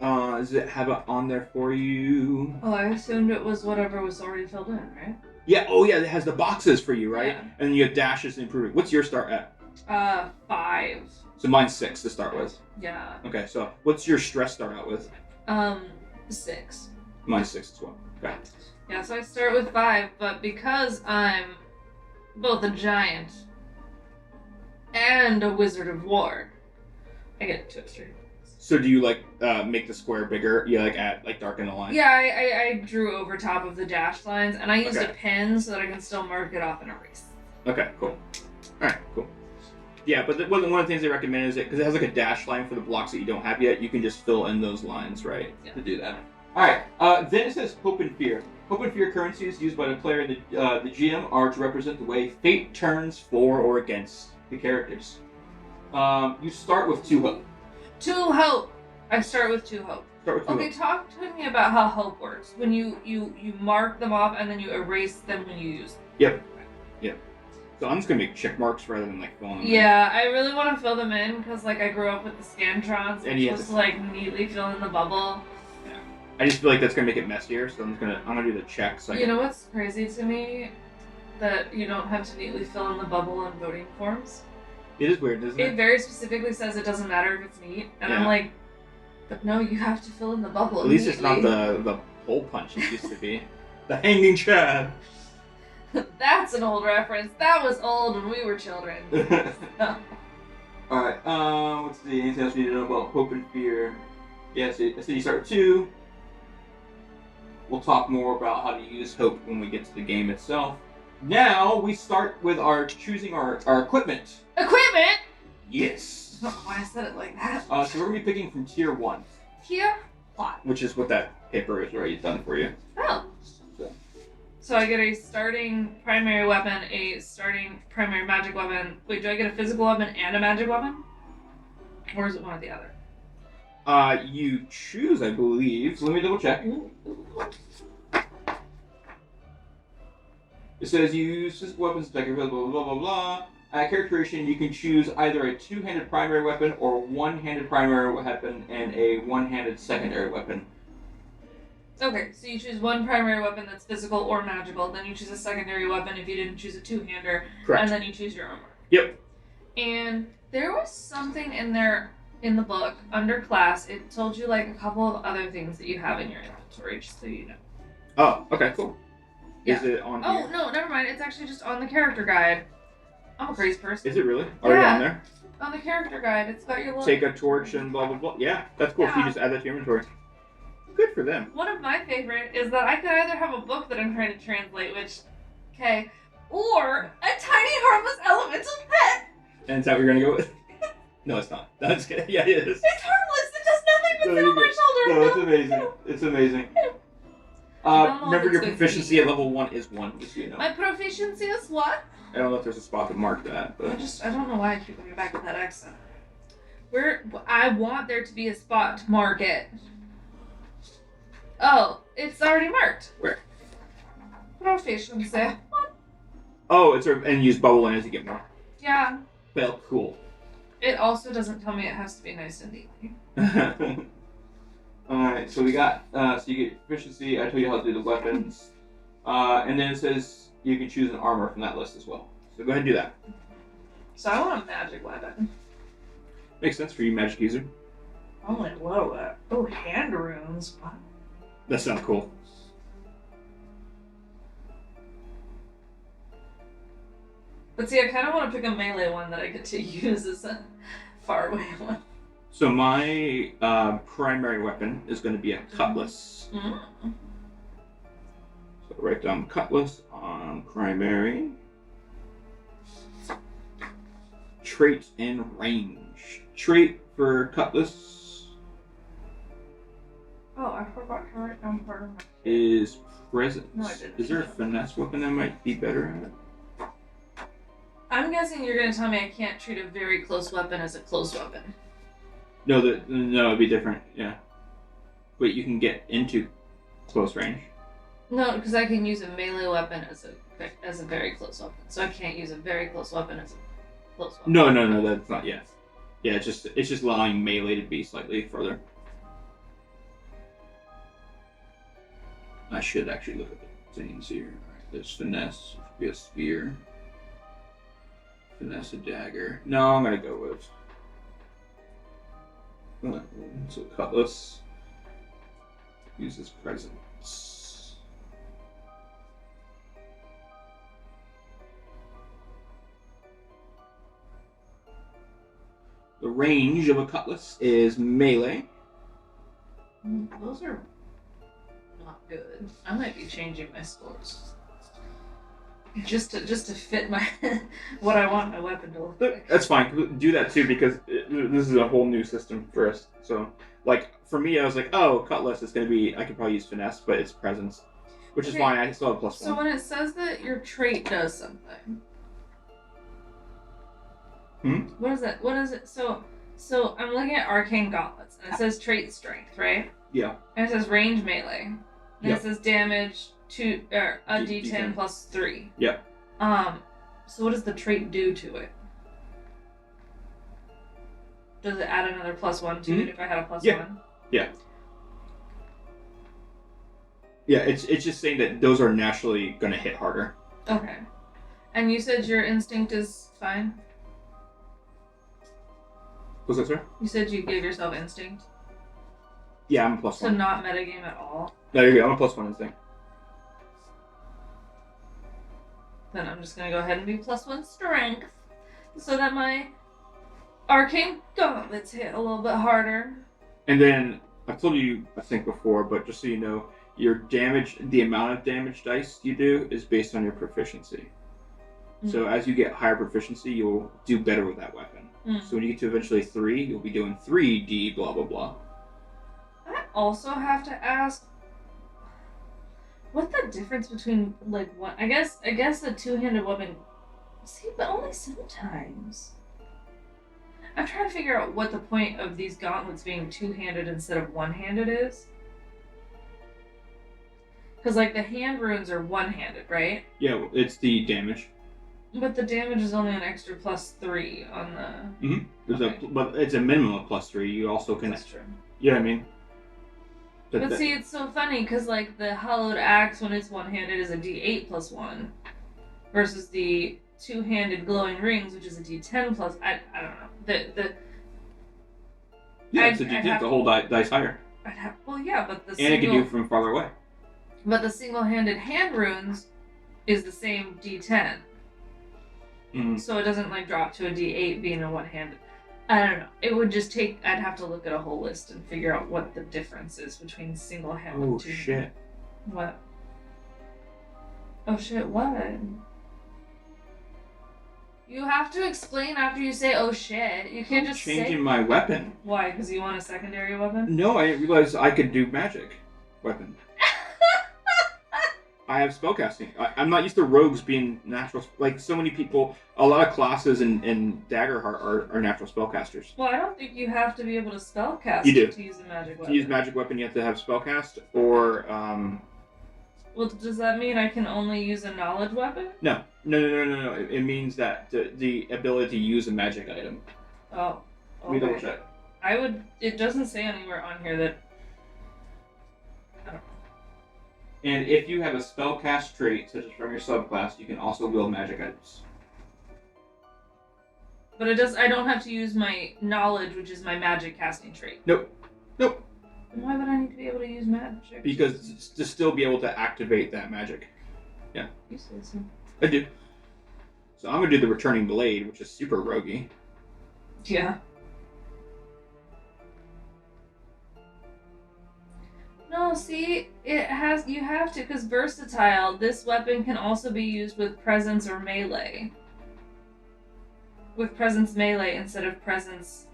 Speaker 1: Does it have it on there for you?
Speaker 2: Oh, I assumed it was whatever was already filled in, right?
Speaker 1: Yeah, oh yeah, it has the boxes for you, right?
Speaker 2: Yeah.
Speaker 1: And then you have dashes to improve it. What's your start at?
Speaker 2: 5.
Speaker 1: So mine's 6 to start with.
Speaker 2: Yeah.
Speaker 1: Okay, so what's your stress start out with?
Speaker 2: 6.
Speaker 1: Mine's 6 as well. Okay.
Speaker 2: Yeah, so I start with 5, but because I'm both a giant and a wizard of war, I get 2 extra.
Speaker 1: So do you make the square bigger? You darken the line?
Speaker 2: Yeah, I drew over top of the dashed lines, and I used
Speaker 1: Okay.
Speaker 2: a pen so that I can still mark it off and erase.
Speaker 1: Okay, cool. Alright, cool. Yeah, but one of the things they recommend is because it has like a dash line for the blocks that you don't have yet, you can just fill in those lines, right?
Speaker 2: Yeah.
Speaker 1: To do that. Alright, then it says Hope and Fear. Hope and Fear currencies used by the player and the GM are to represent the way fate turns for or against the characters. You start with 2 hope.
Speaker 2: 2 hope. I start with 2 hope.
Speaker 1: Start with 2
Speaker 2: Okay,
Speaker 1: hope.
Speaker 2: talk to me about how hope works. When you mark them off and then you erase them when you use them.
Speaker 1: Yep. So I'm just gonna make check marks rather than filling them in.
Speaker 2: Yeah, I really want to fill them in because I grew up with the Scantrons,
Speaker 1: And
Speaker 2: which
Speaker 1: you
Speaker 2: was
Speaker 1: have
Speaker 2: neatly fill in the bubble.
Speaker 1: I just feel like that's gonna make it messier, so I'm gonna do the checks.
Speaker 2: You know what's crazy to me? That you don't have to neatly fill in the bubble on voting forms.
Speaker 1: It is weird, isn't
Speaker 2: It
Speaker 1: it?
Speaker 2: very specifically says it doesn't matter if it's neat, and I'm
Speaker 1: Yeah.
Speaker 2: like, but no, you have to fill in the bubble.
Speaker 1: At least it's not
Speaker 2: neatly.
Speaker 1: the hole punch it used to be. The hanging chad.
Speaker 2: That's an old reference. That was old when we were children.
Speaker 1: Alright, let's see. Anything else you need to know about Hope and Fear? Yeah, so you start with 2. We'll talk more about how to use Hope when we get to the game itself. Now, we start with choosing our equipment.
Speaker 2: Equipment?
Speaker 1: Yes!
Speaker 2: I don't know why I said it like that.
Speaker 1: So we're going to be picking from Tier 1.
Speaker 2: Here? What?
Speaker 1: Which is what that paper is already done for you.
Speaker 2: Oh. So I get a starting primary weapon, a starting primary magic weapon. Wait, do I get a physical weapon and a magic weapon? Or is it one or the other?
Speaker 1: You choose, I believe. So let me double check. It says you use physical weapons to attack your blah blah blah blah blah. Character creation, you can choose either a 2-handed primary weapon or a 1-handed primary weapon and a 1-handed secondary weapon.
Speaker 2: Okay, so you choose one primary weapon that's physical or magical, then you choose a secondary weapon if you didn't choose a 2-hander,
Speaker 1: Correct.
Speaker 2: and then you choose your armor.
Speaker 1: Yep.
Speaker 2: And there was something in there in the book under class. It told you a couple of other things that you have in your inventory, just so you know.
Speaker 1: Oh, okay, cool.
Speaker 2: Yeah.
Speaker 1: Is it on
Speaker 2: Oh
Speaker 1: here?
Speaker 2: no, never mind. It's actually just on the character guide. I'm a crazy person.
Speaker 1: Is it really? Already
Speaker 2: Yeah.
Speaker 1: on there?
Speaker 2: On the character guide, it's got your little.
Speaker 1: Take a torch and blah blah blah. Yeah, that's cool. So you
Speaker 2: Yeah.
Speaker 1: just add that to your inventory. Good for them.
Speaker 2: One of my favorite is that I could either have a book that I'm trying to translate, or a tiny harmless elemental pet.
Speaker 1: And is that what you're gonna go with? No, it's not. No, it's kidding. Yeah, it is.
Speaker 2: It's harmless. It does nothing but
Speaker 1: No,
Speaker 2: sit
Speaker 1: you're
Speaker 2: on my
Speaker 1: good.
Speaker 2: shoulder.
Speaker 1: No, it's amazing. It's amazing.
Speaker 2: know
Speaker 1: Remember
Speaker 2: if
Speaker 1: your
Speaker 2: it's good
Speaker 1: proficiency
Speaker 2: for
Speaker 1: at level 1 is 1, just so you know.
Speaker 2: My proficiency is what?
Speaker 1: I don't know if there's a spot to mark that, but
Speaker 2: I don't know why I keep going back with that accent. I want there to be a spot to mark it. Oh, it's already marked.
Speaker 1: Where?
Speaker 2: Proficiency.
Speaker 1: oh, and use bubble in as you get more.
Speaker 2: Yeah.
Speaker 1: Well, cool.
Speaker 2: It also doesn't tell me it has to be nice and neatly.
Speaker 1: Alright, so we got, so you get proficiency, I told you how to do the weapons. And then it says you can choose an armor from that list as well. So go ahead and do that.
Speaker 2: So I want a magic weapon.
Speaker 1: Makes sense for you, magic user.
Speaker 2: I'm like, whoa, oh, hand runes. What?
Speaker 1: That sounds cool.
Speaker 2: But see, I kind of want to pick a melee one that I get to use as a faraway one.
Speaker 1: So my primary weapon is going to be a cutlass.
Speaker 2: Mm.
Speaker 1: So write down cutlass on primary. Trait and range. Trait for cutlass.
Speaker 2: Oh, I forgot to write down part of my...
Speaker 1: is presence.
Speaker 2: No, I didn't.
Speaker 1: Is there a finesse weapon that might be better at it?
Speaker 2: I'm guessing you're gonna tell me I can't treat a very close weapon as a close weapon.
Speaker 1: No, it'd be different. Yeah, but you can get into close range.
Speaker 2: No, because I can use a melee weapon as a very close weapon, so I can't use a very close weapon as a close weapon.
Speaker 1: No, that's not yet. Yeah, it's just allowing melee to be slightly further. I should actually look at the things here. Alright, there's finesse, which would be a spear. Finesse a dagger. No, I'm gonna go with so cutlass. Uses presence. The range of a cutlass is melee.
Speaker 2: Those are not good. I might be changing my scores. Just to fit my what I want my weapon to look like.
Speaker 1: That's fine. Do that too because this is a whole new system for us. So, like for me, I was like, oh, cutlass is gonna be. I could probably use finesse, but it's presence, which is fine. I still have +1.
Speaker 2: So when it says that your trait does something, what is that? What is it? So I'm looking at arcane gauntlets, and it says trait strength, right?
Speaker 1: Yeah.
Speaker 2: And it says range melee, and it says damage. A D10
Speaker 1: D10
Speaker 2: plus 3.
Speaker 1: Yep.
Speaker 2: So what does the trait do to it? Does it add another +1 to it if I had a +1?
Speaker 1: Yeah. Yeah, it's just saying that those are naturally gonna hit harder.
Speaker 2: Okay. And you said your instinct is fine?
Speaker 1: What's that, sir?
Speaker 2: You said you gave yourself instinct?
Speaker 1: Yeah, I'm a +1.
Speaker 2: So not metagame at all?
Speaker 1: There you go, I'm a +1 instinct.
Speaker 2: Then I'm just gonna go ahead and be +1 strength, so that my arcane gauntlets hit a little bit harder.
Speaker 1: And then, I've told you, I think before, but just so you know, your damage, the amount of damage dice you do is based on your proficiency. So as you get higher proficiency, you'll do better with that weapon. So when you get to eventually 3, you'll be doing 3d blah blah blah.
Speaker 2: I also have to ask, what's the difference between like one? I guess the two-handed weapon. See, but only sometimes. I'm trying to figure out what the point of these gauntlets being two-handed instead of one-handed is. Because like the hand runes are one-handed, right?
Speaker 1: Yeah, it's the damage.
Speaker 2: But the damage is only an extra +3 on the.
Speaker 1: But it's a minimum of +3. You also can.
Speaker 2: That's true.
Speaker 1: You know what I mean?
Speaker 2: But see, it's so funny because like the hollowed axe, when it's one-handed, is a D8 + 1, versus the two-handed glowing rings, which is a D10 plus. I don't know.
Speaker 1: It's a D10 to hold dice higher.
Speaker 2: But the
Speaker 1: and it can do it from farther away.
Speaker 2: But the single-handed hand runes is the same D10. So it doesn't like drop to a D8 being a one-handed. I don't know. It would just take. I'd have to look at a whole list and figure out what the difference is between single-handed and two-handed.
Speaker 1: Shit.
Speaker 2: What? Oh shit! What? You have to explain after you say "oh shit." You can't just
Speaker 1: changing my weapon.
Speaker 2: Why? Because you want a secondary weapon?
Speaker 1: No, I didn't realize I could do magic weapon. I have spellcasting. I'm not used to rogues being natural. Like so many people, a lot of classes in Daggerheart are natural spellcasters.
Speaker 2: Well, I don't think you have to be able to spellcast
Speaker 1: you do.
Speaker 2: To use a magic weapon.
Speaker 1: To use magic weapon, you have to have spellcast or.
Speaker 2: Well, does that mean I can only use a knowledge weapon?
Speaker 1: No. It means that the ability to use a magic item.
Speaker 2: Oh. Okay.
Speaker 1: Let me double check.
Speaker 2: It doesn't say anywhere on here that.
Speaker 1: And if you have a spellcast trait, such as from your subclass, you can also wield magic items.
Speaker 2: But it does. I don't have to use my knowledge, which is my magic casting trait.
Speaker 1: Nope.
Speaker 2: Then why would I need to be able to use magic?
Speaker 1: Because to still be able to activate that magic. Yeah.
Speaker 2: You say so.
Speaker 1: I do. So I'm gonna do the returning blade, which is super roguey.
Speaker 2: Yeah. No, see, you have to, because versatile, this weapon can also be used with presence or melee. With presence melee instead of presence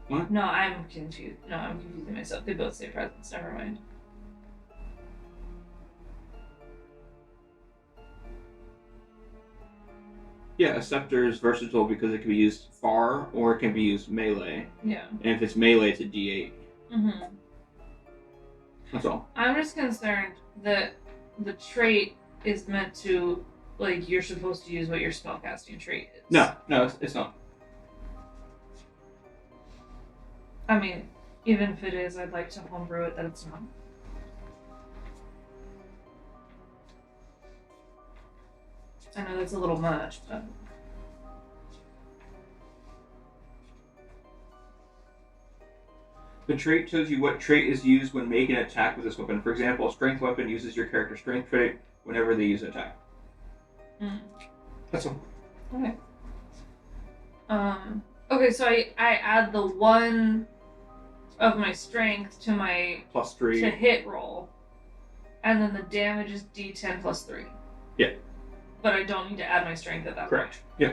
Speaker 1: What?
Speaker 2: No, I'm confused. No, I'm confusing myself. They both say presence. Never mind.
Speaker 1: Yeah, a scepter is versatile because it can be used far or it can be used melee.
Speaker 2: Yeah.
Speaker 1: And if it's melee, it's a D8.
Speaker 2: Mm-hmm.
Speaker 1: That's all.
Speaker 2: I'm just concerned that the trait is meant to, like, you're supposed to use what your spellcasting trait is.
Speaker 1: No, it's not.
Speaker 2: I mean, even if it is, I'd like to homebrew it that it's not. I know that's a little much, but...
Speaker 1: The trait tells you what trait is used when making an attack with this weapon. For example, a strength weapon uses your character's strength trait whenever they use an attack. That's all.
Speaker 2: Okay. Okay, so I add the 1 of my strength to my...
Speaker 1: +3.
Speaker 2: to hit roll. And then the damage is D10 plus 3.
Speaker 1: Yeah.
Speaker 2: But I don't need to add my strength at that
Speaker 1: Correct.
Speaker 2: point.
Speaker 1: Yeah.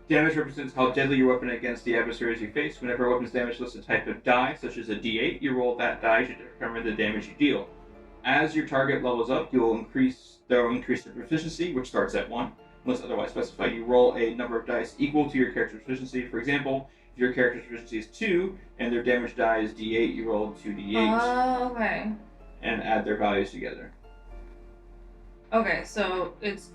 Speaker 1: Damage represents how deadly your weapon against the adversaries you face. Whenever a weapon's damage lists a type of die, such as a D8, you roll that die to determine the damage you deal. As your target levels up, they'll increase their proficiency, which starts at 1. Unless otherwise specified, you roll a number of dice equal to your character's proficiency. For example, if your character's proficiency is 2 and their damage die is D8, you roll 2D8.
Speaker 2: Oh, okay.
Speaker 1: And add their values together.
Speaker 2: Okay, so it's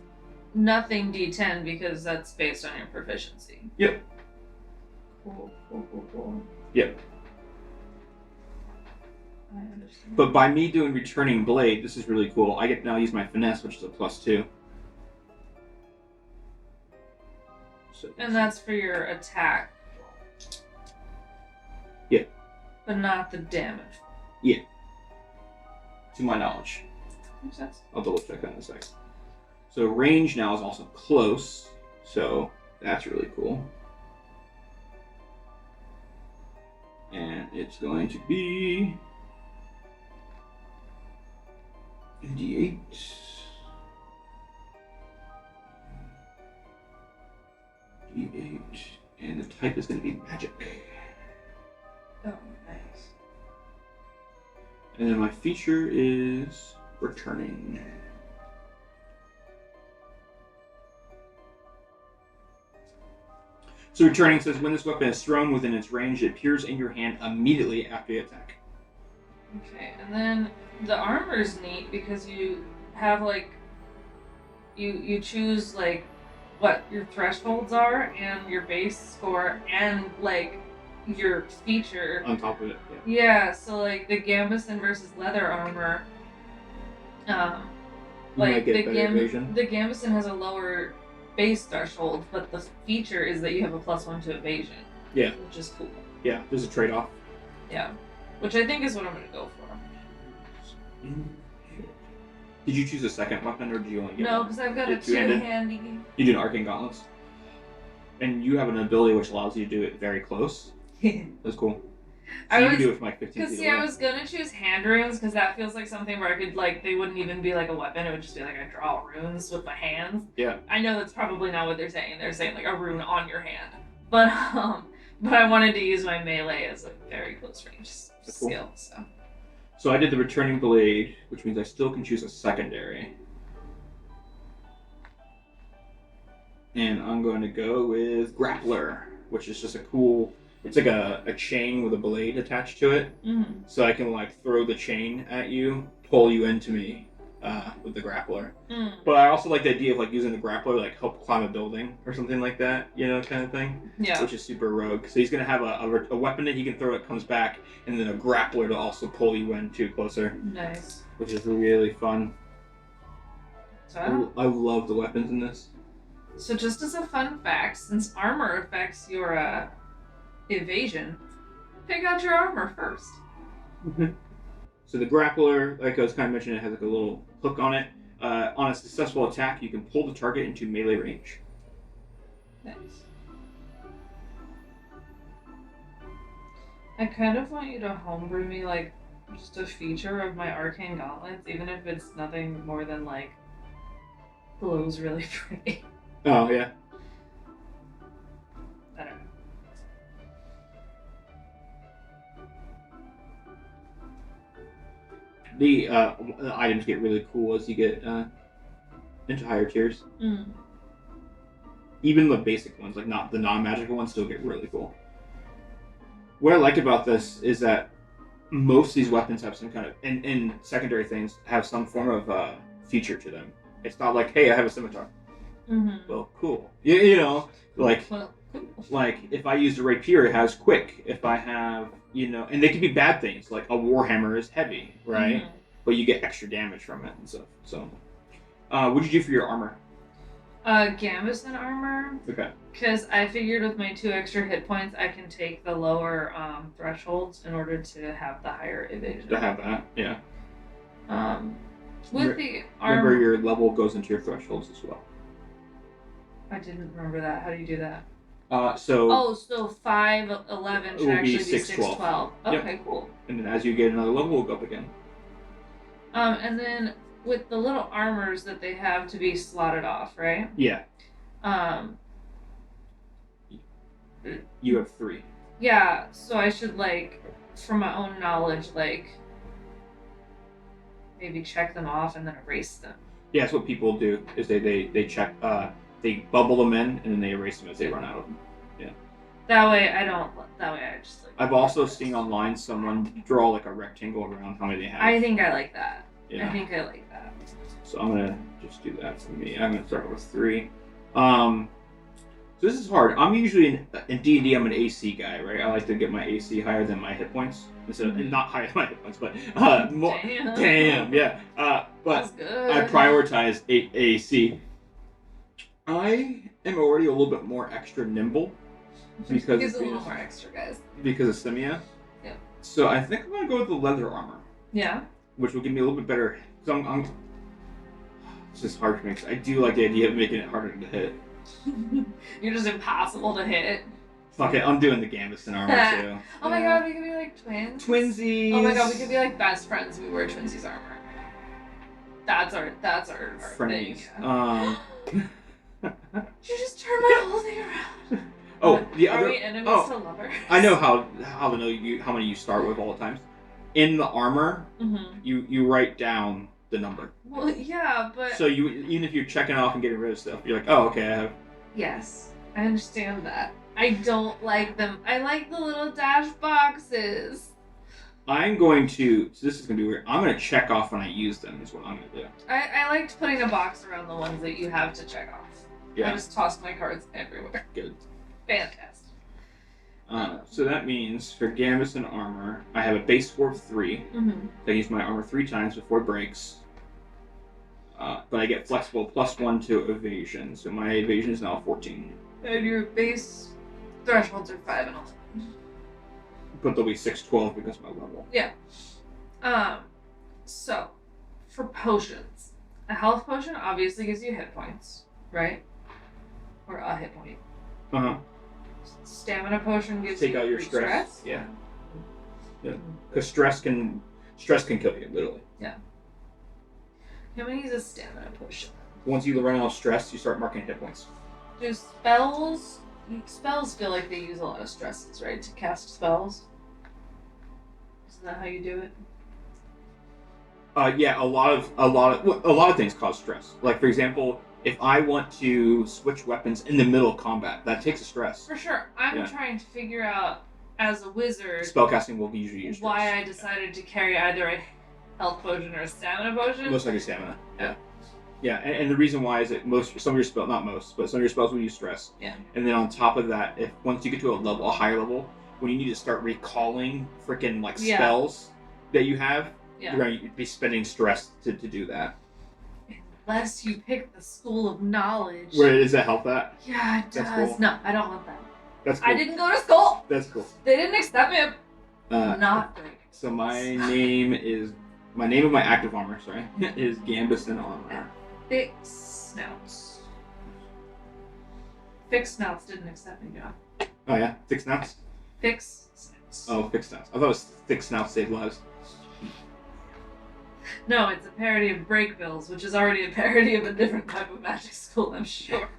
Speaker 2: nothing D10 because that's based on your proficiency.
Speaker 1: Yep.
Speaker 2: Cool.
Speaker 1: Yep.
Speaker 2: I understand.
Speaker 1: But by me doing Returning Blade, this is really cool. I get now use my Finesse, which is a +2. So,
Speaker 2: And that's for your attack.
Speaker 1: Yeah.
Speaker 2: But not the damage.
Speaker 1: Yeah. To my knowledge.
Speaker 2: Makes sense.
Speaker 1: I'll double check that in a sec. So range now is also close, so that's really cool. And it's going to be D8. D8. And the type is going to be magic.
Speaker 2: Oh, nice.
Speaker 1: And then my feature is returning. So returning says when this weapon is thrown within its range, it appears in your hand immediately after the attack.
Speaker 2: Okay, and then the armor's neat because you have like you choose like what your thresholds are and your base score and like your feature
Speaker 1: On top of it,
Speaker 2: yeah. So like the gambeson versus leather armor,
Speaker 1: You
Speaker 2: like
Speaker 1: might get better evasion.
Speaker 2: the gambeson has a lower base threshold, but the feature is that you have a +1 to evasion.
Speaker 1: Yeah.
Speaker 2: Which is cool.
Speaker 1: Yeah, there's a trade-off.
Speaker 2: Yeah. Which I think is what I'm gonna go for.
Speaker 1: Did you choose a second weapon, or do you only get
Speaker 2: No,
Speaker 1: one?
Speaker 2: because I've got a
Speaker 1: Two-handed?
Speaker 2: two-handy.
Speaker 1: You do an Arcane Gauntlets. And you have an ability which allows you to do it very close. That's cool. So you can do it from like 15
Speaker 2: Because
Speaker 1: feet
Speaker 2: see,
Speaker 1: away.
Speaker 2: I was gonna choose hand runes because that feels like something where I could like they wouldn't even be like a weapon. It would just be like I draw runes with my hands.
Speaker 1: Yeah.
Speaker 2: I know that's probably not what they're saying. They're saying like a rune on your hand. But I wanted to use my melee as a very close range skill.
Speaker 1: Cool. So I did the Returning Blade, which means I still can choose a secondary. And I'm going to go with Grappler, which is just a cool... It's like a chain with a blade attached to it.
Speaker 2: Mm-hmm.
Speaker 1: So I can like throw the chain at you, pull you into me with the Grappler.
Speaker 2: Mm.
Speaker 1: But I also like the idea of like using the Grappler to like help climb a building or something like that, you know, kind of thing.
Speaker 2: Yeah.
Speaker 1: Which is super rogue. So he's going to have a weapon that he can throw that comes back, and then a Grappler to also pull you in too closer.
Speaker 2: Nice.
Speaker 1: Which is really fun.
Speaker 2: So
Speaker 1: I love the weapons in this.
Speaker 2: So just as a fun fact, since armor affects your evasion, pick out your armor first.
Speaker 1: So the Grappler, like I was kind of mentioning, it has like a little hook on it. On a successful attack, you can pull the target into melee range.
Speaker 2: Nice. I kind of want you to homebrew me like just a feature of my arcane gauntlets, even if it's nothing more than like glows really pretty.
Speaker 1: Oh yeah.
Speaker 2: I don't know.
Speaker 1: The items get really cool as you get into higher tiers.
Speaker 2: Mm.
Speaker 1: Even the basic ones, like not the non-magical ones, still get really cool. What I like about this is that most of these weapons have some kind of, and secondary things have some form of feature to them. It's not like, hey, I have a scimitar.
Speaker 2: Mm-hmm.
Speaker 1: Well, cool. You know, like if I use a rapier, it has quick. If I have, and they can be bad things, like a warhammer is heavy, right?
Speaker 2: Mm-hmm.
Speaker 1: But you get extra damage from it and stuff. So, what'd you do for your armor?
Speaker 2: Gambeson armor.
Speaker 1: Okay.
Speaker 2: Because I figured with my 2 extra hit points, I can take the lower thresholds in order to have the higher evasion.
Speaker 1: To have that, yeah.
Speaker 2: With the armor.
Speaker 1: Remember, your level goes into your thresholds as well.
Speaker 2: I didn't remember that. How do you do that?
Speaker 1: So
Speaker 2: 5, 11 should actually be 6, 12. Okay,
Speaker 1: Yep.
Speaker 2: cool.
Speaker 1: And then as you get another level, we'll go up again.
Speaker 2: And then with the little armors that they have to be slotted off, right?
Speaker 1: Yeah. You have 3.
Speaker 2: Yeah, so I should, from my own knowledge, maybe check them off and then erase them.
Speaker 1: Yeah, that's what people do, is they check, they bubble them in, and then they erase them as they run out of them. Yeah.
Speaker 2: That way I just,
Speaker 1: I've also seen online someone draw, a rectangle around how many they have.
Speaker 2: I think I like that.
Speaker 1: Yeah.
Speaker 2: I think I like that.
Speaker 1: So I'm going to just do that for me. I'm going to start with 3. So this is hard. I'm usually in D&D. I'm an AC guy, right? I like to get my AC higher than my hit points, instead of not higher than my hit points, but more. Damn, yeah. But
Speaker 2: That's good.
Speaker 1: I prioritize AC. I am already a little bit more extra nimble because
Speaker 2: Gives a little more extra, guys.
Speaker 1: Because of Simia.
Speaker 2: Yeah.
Speaker 1: So I think I'm gonna go with the leather armor.
Speaker 2: Yeah.
Speaker 1: Which will give me a little bit better. Cause it's just hard for me. Cause I do like the idea of making it harder to hit.
Speaker 2: You're just impossible to hit.
Speaker 1: Fuck it, I'm doing the Gambeson armor too.
Speaker 2: Oh my god, we could be like twins.
Speaker 1: Twinsies.
Speaker 2: Oh my god, we could be like best friends. We wear twinsies armor. That's our
Speaker 1: Frenemies.
Speaker 2: thing. You just turned my whole thing around.
Speaker 1: Oh, the
Speaker 2: Are
Speaker 1: other.
Speaker 2: we enemies to lovers?
Speaker 1: I know how to know how many you start with all the times. In the armor, you write down the number.
Speaker 2: Well, yeah, but
Speaker 1: so even if you're checking off and getting rid of stuff, you're like, oh, okay, I have.
Speaker 2: Yes, I understand that. I don't like them. I like the little dash boxes.
Speaker 1: I'm going to. So this is gonna be weird. I'm gonna check off when I use them. Is what I'm gonna do.
Speaker 2: I liked putting a box around the ones that you have to check off.
Speaker 1: Yeah.
Speaker 2: I just tossed my cards everywhere.
Speaker 1: Good.
Speaker 2: Fantastic.
Speaker 1: So that means for Gambeson armor, I have a base score of 3. I use my armor 3 times before it breaks. But I get flexible +1 to evasion, so my evasion is now 14.
Speaker 2: And your base thresholds are 5 and 11.
Speaker 1: But they'll be 6, 12 because of my level.
Speaker 2: Yeah. So, for potions, a health potion obviously gives you hit points, right? Or a hit point.
Speaker 1: Uh-huh.
Speaker 2: Stamina potion gives
Speaker 1: Take
Speaker 2: you
Speaker 1: out your stress. Yeah. Yeah. Because stress can kill you, literally.
Speaker 2: Yeah. I'm gonna use a stamina potion.
Speaker 1: Once you run out of stress, you start marking hit points.
Speaker 2: Do spells feel like they use a lot of stresses, right? To cast spells. Isn't that how you do it?
Speaker 1: Yeah, a lot of things cause stress. Like, for example, if I want to switch weapons in the middle of combat, that takes a stress.
Speaker 2: For sure. I'm trying to figure out, as a wizard,
Speaker 1: spellcasting will usually use stress.
Speaker 2: Why I decided to carry either a health potion or a stamina potion.
Speaker 1: Most likely stamina. Yeah. Yeah, and the reason why is that some of your spells, not most, but some of your spells will use stress.
Speaker 2: Yeah.
Speaker 1: And then on top of that, if once you get to a higher level, when you need to start recalling freaking spells that you have, you're going to be spending stress to do that.
Speaker 2: Unless you pick the school of knowledge.
Speaker 1: Where does that help that?
Speaker 2: Yeah, it does.
Speaker 1: That's cool.
Speaker 2: No, I don't want that.
Speaker 1: That's cool.
Speaker 2: I didn't go to school.
Speaker 1: That's cool.
Speaker 2: They didn't accept me. Not great.
Speaker 1: So my name of my active armor, is Gambeson armor.
Speaker 2: Thick snouts. Thick snouts didn't accept me, John.
Speaker 1: Oh yeah, thick snouts.
Speaker 2: Thick snouts.
Speaker 1: Oh, thick snouts. I thought it was thick snouts save lives.
Speaker 2: No, it's a parody of Break Bills, which is already a parody of a different type of magic school, I'm sure.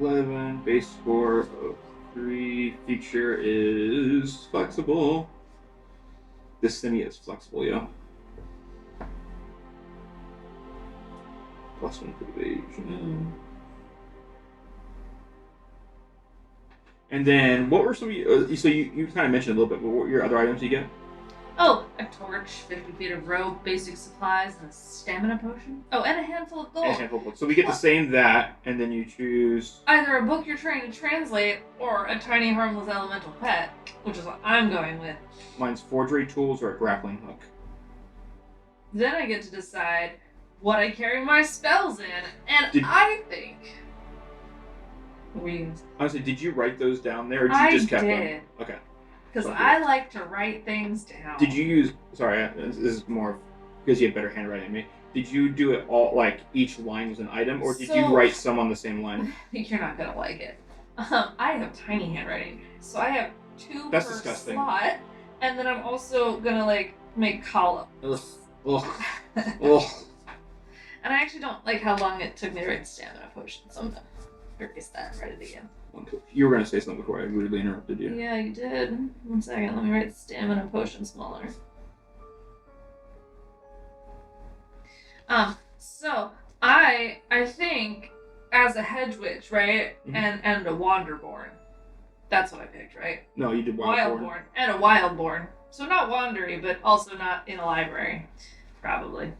Speaker 1: 11, base score of 3, feature is flexible. This semi is flexible, yeah. +1 for evasion. And then, what were some of you, so you kind of mentioned a little bit, but what were your other items you get?
Speaker 2: Oh, a torch, 50 feet of rope, basic supplies, and a stamina potion. Oh, and a handful of gold.
Speaker 1: And a handful of gold. So we get the same that, and then you choose...
Speaker 2: Either a book you're trying to translate, or a tiny harmless elemental pet, which is what I'm going with.
Speaker 1: Mine's forgery tools or a grappling hook.
Speaker 2: Then I get to decide what I carry my spells in, and I think...
Speaker 1: Honestly, did you write those down there, or did you just kept them?
Speaker 2: I did.
Speaker 1: Okay.
Speaker 2: Because I like to write things down.
Speaker 1: Did you use... Sorry, this is more because you have better handwriting than me. Did you do it all, like, each line was an item, or did you write some on the same line?
Speaker 2: I think you're not going to like it. I have tiny handwriting, so I have 2
Speaker 1: That's
Speaker 2: per
Speaker 1: disgusting.
Speaker 2: slot, and then I'm also going to, like, make columns.
Speaker 1: Ugh. Ugh.
Speaker 2: And I actually don't like how long it took me to write stamina potion, so I'm going to erase that and write it again.
Speaker 1: You were going to say something before I rudely interrupted you.
Speaker 2: Yeah, you did. 1 second, let me write stamina potion smaller. So I think as a hedge witch, right,
Speaker 1: Mhm.
Speaker 2: and a wanderborn. That's what I picked, right?
Speaker 1: No, you did wildborn.
Speaker 2: Wildborn and a wildborn. So not wandery, but also not in a library, probably.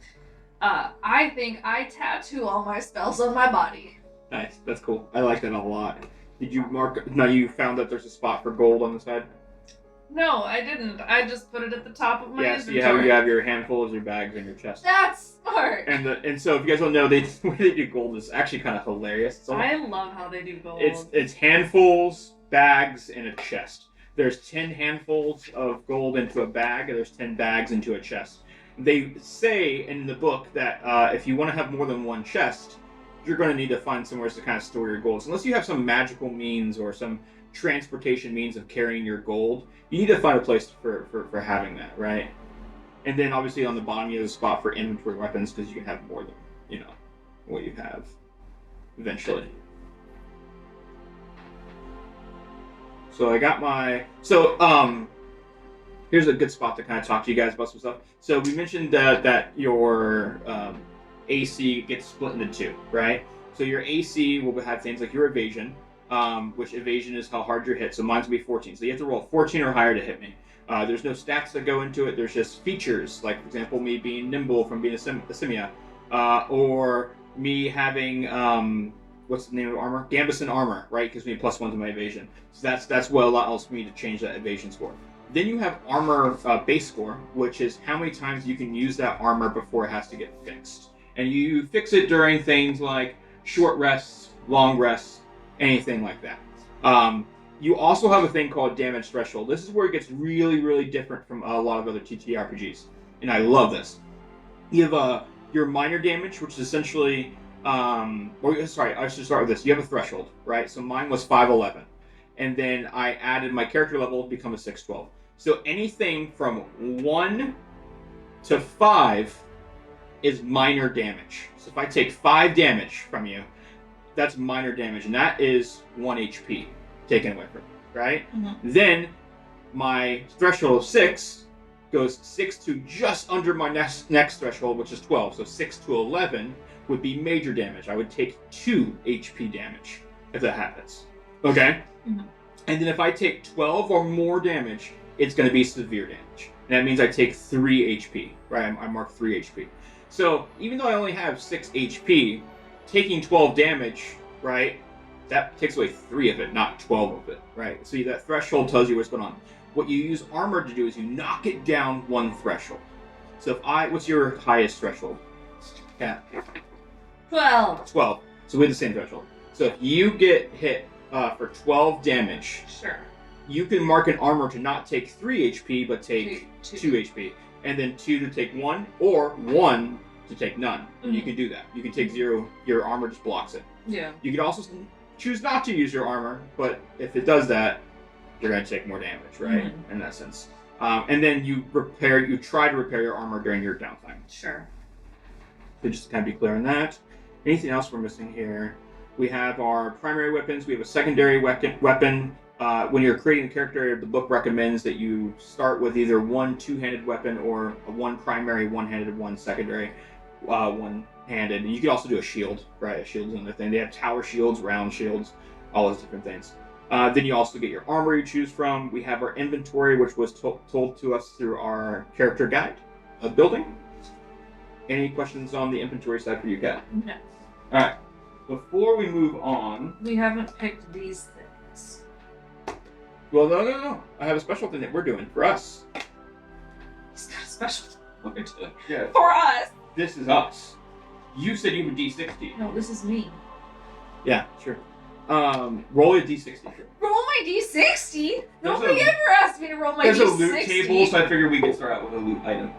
Speaker 2: I think I tattoo all my spells on my body.
Speaker 1: Nice, that's cool. I like that a lot. Did you mark? No, you found that there's a spot for gold on the side.
Speaker 2: No, I didn't. I just put it at the top of my
Speaker 1: Yeah, so
Speaker 2: inventory.
Speaker 1: you have your handfuls, your bags, and your chest.
Speaker 2: That's smart.
Speaker 1: And so if you guys don't know, the way they do gold is actually kind of hilarious.
Speaker 2: I love how they do gold.
Speaker 1: It's handfuls, bags, and a chest. There's 10 handfuls of gold into a bag, and there's 10 bags into a chest. They say in the book that if you want to have more than one chest, you're going to need to find somewhere to kind of store your gold. So unless you have some magical means or some transportation means of carrying your gold, you need to find a place for having that, right? And then obviously on the bottom you have a spot for inventory weapons because you can have more than, what you have eventually. So I got my... here's a good spot to kind of talk to you guys about some stuff. So we mentioned that your AC gets split into 2, right? So your AC will have things like your evasion, which evasion is how hard you're hit. So mine's going to be 14. So you have to roll 14 or higher to hit me. There's no stats that go into it. There's just features, like, for example, me being nimble from being a simia, or me having, what's the name of armor? Gambeson armor, right? Gives me a +1 to my evasion. So that's what allows me to change that evasion score. Then you have armor base score, which is how many times you can use that armor before it has to get fixed. And you fix it during things like short rests, long rests, anything like that. You also have a thing called damage threshold. This is where it gets really, really different from a lot of other TTRPGs. And I love this. You have your minor damage, which is essentially... I should start with this. You have a threshold, right? So mine was 511. And then I added my character level to become a 612. So anything from 1 to 5 is minor damage. So if I take 5 damage from you, that's minor damage, and that is 1 HP taken away from you, right?
Speaker 2: Mm-hmm.
Speaker 1: Then my threshold of 6 goes 6 to just under my next threshold, which is 12. So 6 to 11 would be major damage. I would take 2 HP damage if that happens. Okay?
Speaker 2: Mm-hmm.
Speaker 1: And then if I take 12 or more damage, it's going to be severe damage. And that means I take 3 HP, right? I mark 3 HP. So even though I only have 6 HP, taking 12 damage, right, that takes away 3 of it, not 12 of it, right? So that threshold tells you what's going on. What you use armor to do is you knock it down 1 threshold. So what's your highest threshold? Yeah.
Speaker 2: 12.
Speaker 1: 12. So we have the same threshold. So if you get hit for 12 damage,
Speaker 2: Sure.
Speaker 1: you can mark an armor to not take 3 HP, but take
Speaker 2: 2
Speaker 1: HP. And then 2 to take 1, or 1 to take none. And you can do that. You can take 0, your armor just blocks it.
Speaker 2: Yeah.
Speaker 1: You could also choose not to use your armor, but if it does that, you're going to take more damage, right? In that sense. And then you try to repair your armor during your downtime.
Speaker 2: Sure.
Speaker 1: So just to kind of be clear on that. Anything else we're missing here? We have our primary weapons. We have a secondary weapon. When you're creating a character, the book recommends that you start with either one two-handed weapon or one primary, one-handed, one secondary, one-handed. And you can also do a shield, right? A shield is another thing. They have tower shields, round shields, all those different things. Then you also get your armor you choose from. We have our inventory, which was told to us through our character guide of building. Any questions on the inventory side for you, Kat?
Speaker 2: No.
Speaker 1: All right. Before we move on...
Speaker 2: We haven't picked these things.
Speaker 1: Well, no. I have a special thing that we're doing for us.
Speaker 2: It's not a special thing we're doing.
Speaker 1: Yeah.
Speaker 2: For us!
Speaker 1: This is us. You said you were D60.
Speaker 2: No, this is me.
Speaker 1: Yeah, sure. Roll a D60.
Speaker 2: Roll my D60?
Speaker 1: There's
Speaker 2: Nobody ever asked me to roll my
Speaker 1: There's
Speaker 2: D60.
Speaker 1: a loot table, so I figured we could start out with a loot item.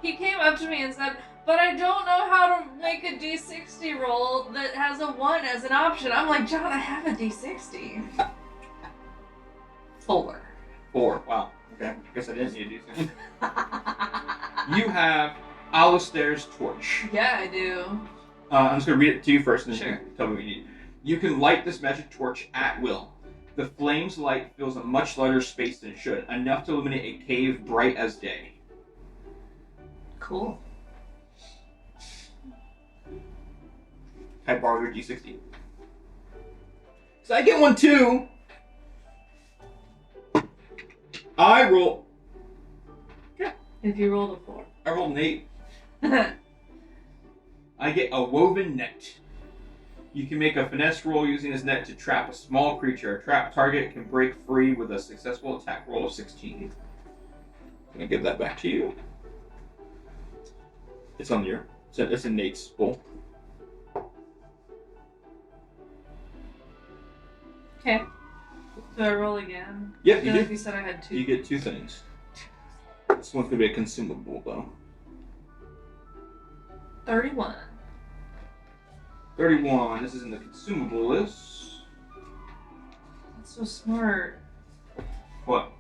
Speaker 2: He came up to me and said, but I don't know how to make a D60 roll that has a 1 as an option. I'm like, John, I have a D60. 4.
Speaker 1: 4. Wow. Okay. I guess I didn't need a D60. You have Alistair's torch.
Speaker 2: Yeah, I do.
Speaker 1: I'm just going to read it to you first, and then
Speaker 2: Sure.
Speaker 1: you can tell me what you need. You can light this magic torch at will. The flame's light fills a much larger space than it should, enough to illuminate a cave bright as day.
Speaker 2: Cool.
Speaker 1: I borrow your D60. So I get one too. I roll. Yeah.
Speaker 2: If you rolled a 4.
Speaker 1: I rolled an 8. I get a woven net. You can make a finesse roll using this net to trap a small creature. A trapped target can break free with a successful attack roll of 16. I'm gonna give that back to you. It's on your. It's in Nate's bowl.
Speaker 2: Okay. Do I roll again?
Speaker 1: Yep,
Speaker 2: I
Speaker 1: you
Speaker 2: feel
Speaker 1: do.
Speaker 2: like you said I had 2.
Speaker 1: You get 2 things. This one's gonna be a consumable though.
Speaker 2: 31.
Speaker 1: 31. This is in the consumable list.
Speaker 2: That's so smart.
Speaker 1: What?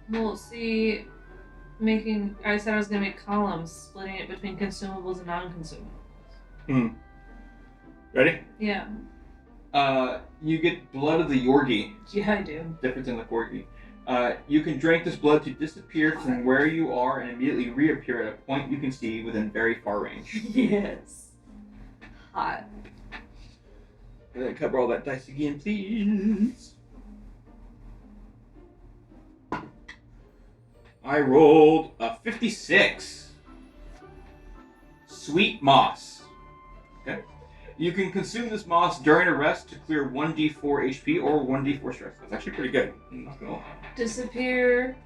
Speaker 2: Well, see, I said I was gonna make columns, splitting it between consumables and non-consumables.
Speaker 1: Ready?
Speaker 2: Yeah.
Speaker 1: You get blood of the Yorgi.
Speaker 2: Yeah, I do.
Speaker 1: Different than the Corgi. You can drink this blood to disappear from where you are and immediately reappear at a point you can see within very far range.
Speaker 2: Yes. Hot.
Speaker 1: And then cover all that dice again, please. I rolled a 56. Sweet moss. Okay. You can consume this moss during a rest to clear 1d4 HP or 1d4 stress. That's actually pretty good. I'm not gonna lie.
Speaker 2: Disappear.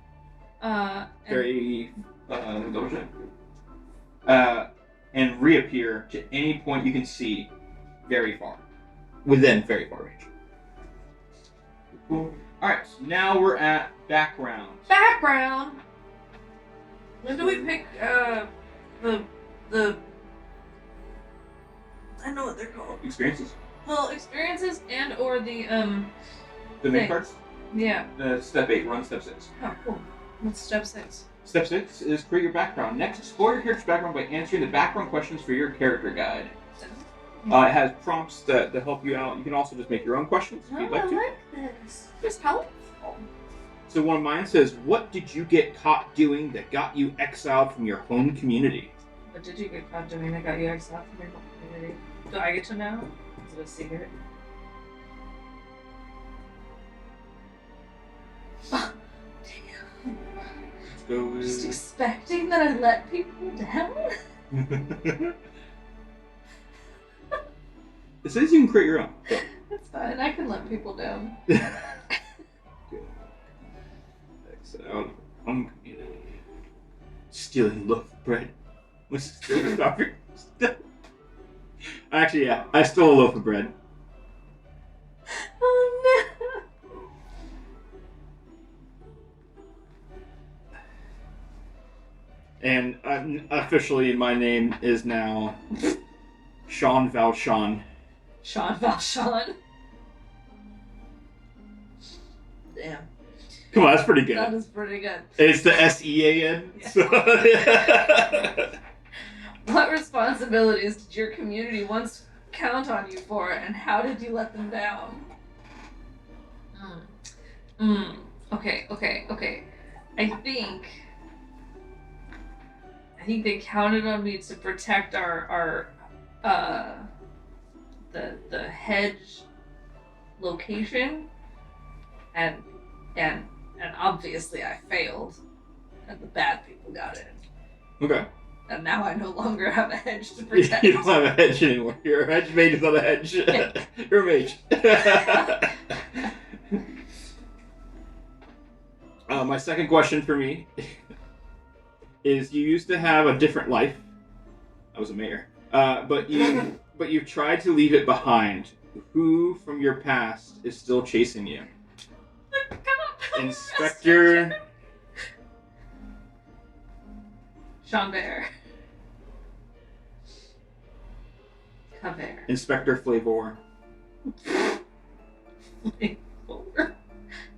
Speaker 1: Very. Let me double check. And reappear to any point you can see very far. Within very far range. Cool. Alright, so now we're at background.
Speaker 2: Background. When do we pick the I know what they're called.
Speaker 1: Experiences?
Speaker 2: Well, experiences and or the
Speaker 1: The main
Speaker 2: Things.
Speaker 1: parts?
Speaker 2: Yeah.
Speaker 1: Step 8, run step 6.
Speaker 2: Oh, cool. What's step 6?
Speaker 1: Step 6 is create your background. Next, explore your character's background by answering the background questions for your character guide. It has prompts to help you out. You can also just make your own questions if you'd like to.
Speaker 2: I like this. It's helpful.
Speaker 1: So one of mine says, what did you get caught doing that got you exiled from your home community?
Speaker 2: What did you get caught doing that got you exiled from your community? Do I get to know? Is it a secret? Oh, damn.
Speaker 1: Let's go
Speaker 2: Just
Speaker 1: with...
Speaker 2: expecting that I let people down?
Speaker 1: It says you can create your own. So.
Speaker 2: That's fine. I can let people down.
Speaker 1: Exiled home community. Stealing loaf of bread. Was stealing coffee. Actually, yeah, I stole a loaf of bread.
Speaker 2: Oh no!
Speaker 1: And officially, my name is now Sean Valshawn.
Speaker 2: Sean Valshawn. Damn.
Speaker 1: Come on, that's pretty good.
Speaker 2: That is pretty good.
Speaker 1: It's the SEAN.
Speaker 2: Yeah.
Speaker 1: So,
Speaker 2: What responsibilities did your community once count on you for, and how did you let them down? Okay. I think they counted on me to protect our the hedge location, and obviously I failed, and the bad people got in.
Speaker 1: okay.
Speaker 2: And now I no longer have a hedge to protect.
Speaker 1: You don't have a hedge anymore. You're a hedge mage without a hedge. You're a mage. My second question for me is: you used to have a different life. I was a mayor, but you've tried to leave it behind. Who from your past is still chasing you? Inspector
Speaker 2: Sean Bear. Caver.
Speaker 1: Inspector Flavor.
Speaker 2: Flavor.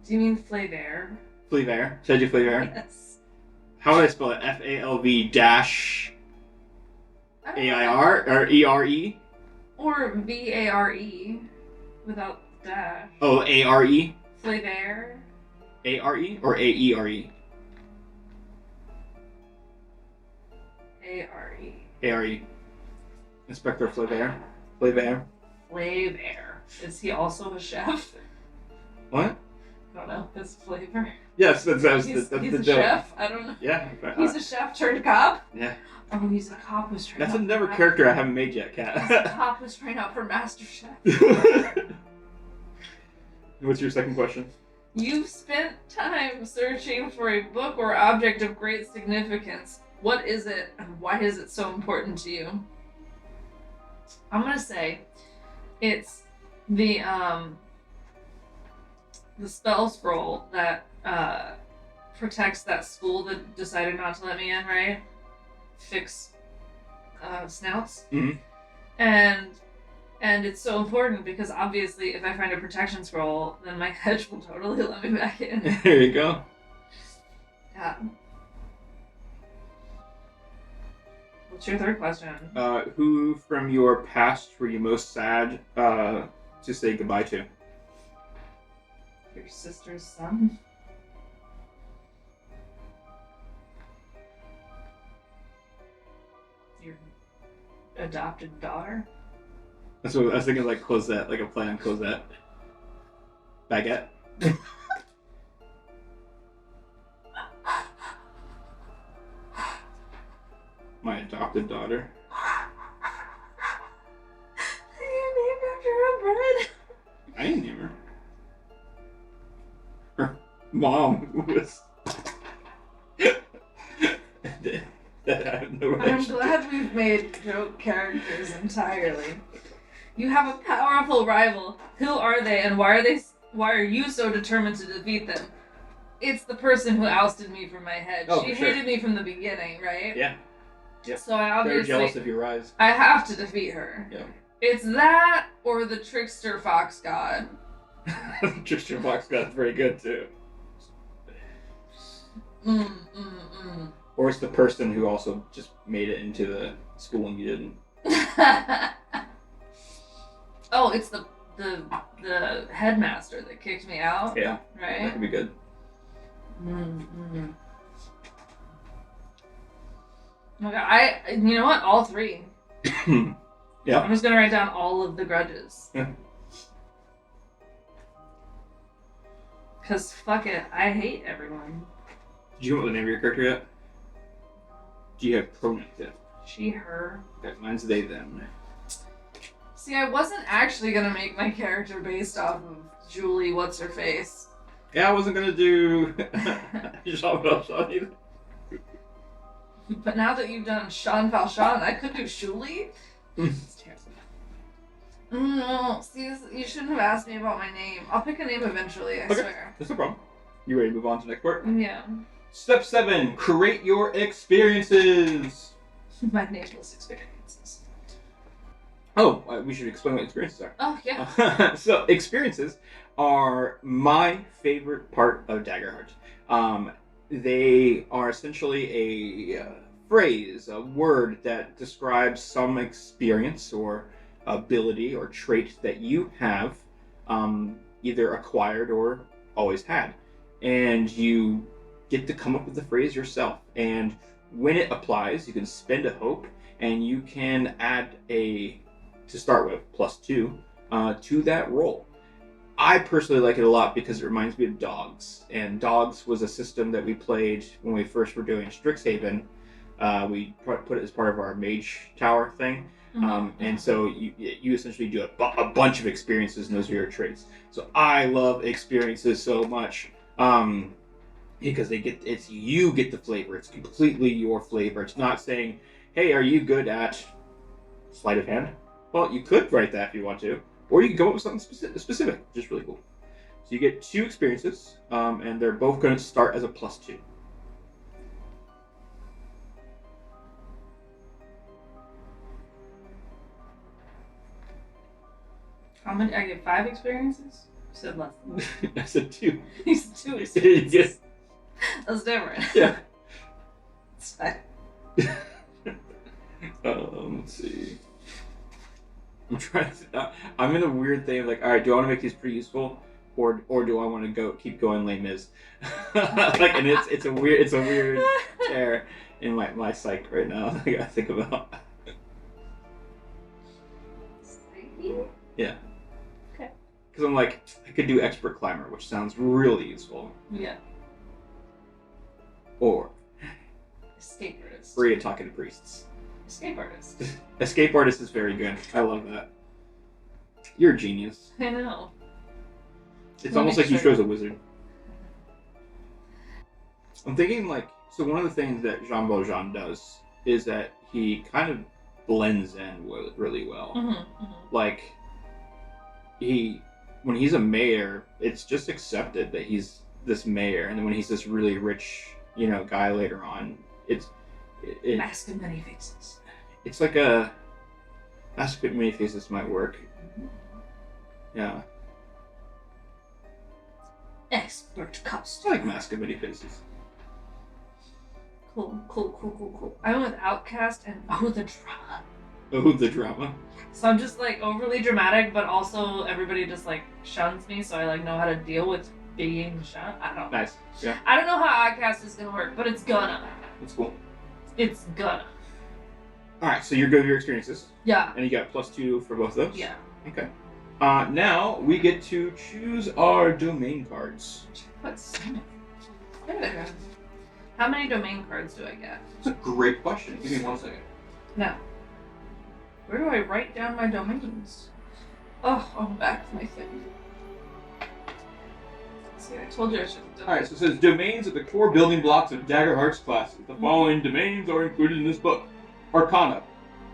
Speaker 2: Do you mean Flavor?
Speaker 1: Flavor. Should I do Flavor?
Speaker 2: Yes.
Speaker 1: How would I spell it? FALV dash AIR or ERE?
Speaker 2: Or VARE without dash.
Speaker 1: Oh, ARE?
Speaker 2: Flavor.
Speaker 1: ARE or AERE?
Speaker 2: ARE.
Speaker 1: ARE. Inspector Flavor. Flavor.
Speaker 2: Flavor. Is he also a chef?
Speaker 1: What?
Speaker 2: I don't know. His flavor.
Speaker 1: Yes, that's
Speaker 2: He's
Speaker 1: the
Speaker 2: a
Speaker 1: joke.
Speaker 2: chef? I don't know.
Speaker 1: Yeah.
Speaker 2: He's a chef turned cop?
Speaker 1: Yeah.
Speaker 2: Oh, he's a cop who's trying
Speaker 1: That's
Speaker 2: out
Speaker 1: another
Speaker 2: for
Speaker 1: character I haven't made yet,
Speaker 2: He's a
Speaker 1: Kat.
Speaker 2: cop who's trying out for Master Chef.
Speaker 1: What's your second question?
Speaker 2: You've spent time searching for a book or object of great significance. What is it, and why is it so important to you? I'm gonna say it's the spell scroll that protects that school that decided not to let me in, right? Fix snouts.
Speaker 1: Mm-hmm.
Speaker 2: And it's so important because obviously if I find a protection scroll, then my hedge will totally let me back in.
Speaker 1: There you go.
Speaker 2: Yeah. What's your third question?
Speaker 1: Who from your past were you most sad to say goodbye to?
Speaker 2: Your sister's son? Your adopted daughter?
Speaker 1: That's what I was thinking, like Cosette, like a play on Cosette. Baguette. My adopted daughter.
Speaker 2: You're named after a bird?
Speaker 1: I didn't name her. Her mom was. That I have no
Speaker 2: I'm
Speaker 1: relation
Speaker 2: glad we've made joke characters entirely. You have a powerful rival. Who are they, and why are you so determined to defeat them? It's the person who ousted me from my head.
Speaker 1: Oh,
Speaker 2: she
Speaker 1: sure.
Speaker 2: hated me from the beginning, right?
Speaker 1: Yeah. Yep.
Speaker 2: So I
Speaker 1: Very
Speaker 2: obviously
Speaker 1: jealous of your rise.
Speaker 2: I have to defeat her.
Speaker 1: Yeah.
Speaker 2: It's that or the trickster fox god.
Speaker 1: Trickster Fox got very good too. Or it's the person who also just made it into the school and you didn't.
Speaker 2: Oh, it's the headmaster that kicked me out.
Speaker 1: Yeah.
Speaker 2: Right.
Speaker 1: That could be good.
Speaker 2: Okay, you know what? All three.
Speaker 1: Yeah.
Speaker 2: I'm just gonna write down all of the grudges.
Speaker 1: Yeah.
Speaker 2: Cause fuck it, I hate everyone.
Speaker 1: Did you know what the name of your character yet? Do you have pronouns yet?
Speaker 2: She, her.
Speaker 1: Okay, mine's they, them.
Speaker 2: See, I wasn't actually gonna make my character based off of Julie, what's her face.
Speaker 1: Yeah, I wasn't gonna do Jean Valjean either.
Speaker 2: But now that you've done Sean Valjean, I could do Julie. It's terrible. No, see, you shouldn't have asked me about my name. I'll pick a name eventually, I swear.
Speaker 1: That's no problem. You ready to move on to the next part?
Speaker 2: Yeah.
Speaker 1: Step 7, create your experiences.
Speaker 2: My nameless experiences.
Speaker 1: Oh, we should explain what experiences are.
Speaker 2: Oh, yeah.
Speaker 1: So experiences are my favorite part of Daggerheart. They are essentially a phrase, a word that describes some experience or ability or trait that you have either acquired or always had. And you get to come up with the phrase yourself. And when it applies, you can spend a hope and you can add to start with, +2 to that roll. I personally like it a lot because it reminds me of Dogs. And Dogs was a system that we played when we first were doing Strixhaven. We put it as part of our Mage Tower thing. And so you essentially do a bunch of experiences, and those are your traits. So I love experiences so much because you get the flavor. It's completely your flavor. It's not saying, hey, are you good at sleight of hand? Well, you could write that if you want to, or you can come up with something specific, which is really cool. So you get 2 experiences, and they're both going to start as a +2.
Speaker 2: How many? I get 5 experiences? You said less than that.
Speaker 1: I said 2.
Speaker 2: You said 2 experiences.
Speaker 1: Yes.
Speaker 2: That's different.
Speaker 1: Yeah.
Speaker 2: It's fine.
Speaker 1: Let's see. I'm in a weird thing of like, all right, do I want to make these pretty useful, or do I want to keep going Les Mis? Like, and it's a weird tear in my psyche right now. I gotta think about. Yeah.
Speaker 2: Okay.
Speaker 1: Because I'm like, I could do expert climber, which sounds really useful.
Speaker 2: Yeah.
Speaker 1: Or
Speaker 2: escape artist.
Speaker 1: Bria talking to priests.
Speaker 2: Escape artist.
Speaker 1: Escape artist is very good. I love that. You're a genius.
Speaker 2: I know.
Speaker 1: It's almost like you chose a wizard. I'm thinking like, so one of the things that Jean Valjean does is that he kind of blends in really well. Like, when he's a mayor, it's just accepted that he's this mayor, and then when he's this really rich, guy later on,
Speaker 2: Mask of Many Faces.
Speaker 1: It's like a Mask of Many Faces might work. Yeah.
Speaker 2: Expert
Speaker 1: I
Speaker 2: costume.
Speaker 1: like Mask of Many Faces.
Speaker 2: Cool. I went with Outcast and the drama.
Speaker 1: Oh, the drama.
Speaker 2: So I'm just like overly dramatic, but also everybody just like shuns me, so I like know how to deal with being shunned. I don't know.
Speaker 1: Nice. Yeah.
Speaker 2: I don't know how Outcast is gonna work, but it's gonna.
Speaker 1: That's cool.
Speaker 2: It's gonna.
Speaker 1: Alright, so you're good with your experiences.
Speaker 2: Yeah.
Speaker 1: And you got +2 for both of those?
Speaker 2: Yeah.
Speaker 1: Okay. Now we get to choose our domain cards.
Speaker 2: What's there? How many domain cards do I get?
Speaker 1: That's a great question. Give me 1 second.
Speaker 2: No. Where do I write down my domains? Oh, I'm back to my thing. See, I told you I should have done
Speaker 1: Alright, so it says domains are the core building blocks of Daggerheart's classes. The following domains are included in this book: Arcana,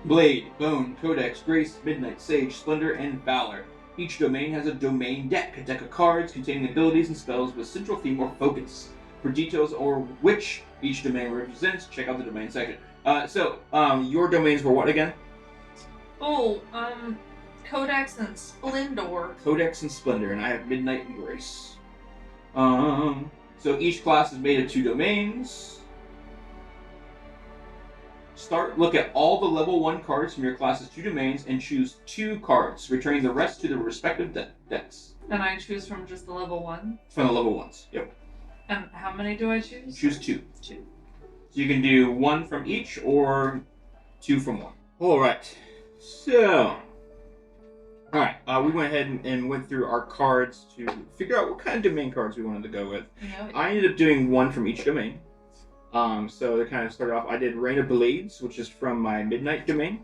Speaker 1: Blade, Bone, Codex, Grace, Midnight, Sage, Splendor, and Valor. Each domain has a domain deck, a deck of cards containing abilities and spells with central theme or focus. For details or which each domain represents, check out the domain section. So your domains were what again?
Speaker 2: Codex and Splendor.
Speaker 1: Codex and Splendor, and I have Midnight and Grace. So each class is made of 2 domains. Look at all the level 1 cards from your class's 2 domains and choose 2 cards, returning the rest to the respective decks.
Speaker 2: And I choose from just the level 1?
Speaker 1: From the level 1s, yep.
Speaker 2: And how many do I choose?
Speaker 1: Choose 2.
Speaker 2: 2.
Speaker 1: So you can do 1 from each or 2 from 1. Alright, so... Alright, we went ahead and went through our cards to figure out what kind of domain cards we wanted to go with.
Speaker 2: Yeah.
Speaker 1: I ended up doing 1 from each domain. So to kind of start off, I did Rain of Blades, which is from my Midnight domain.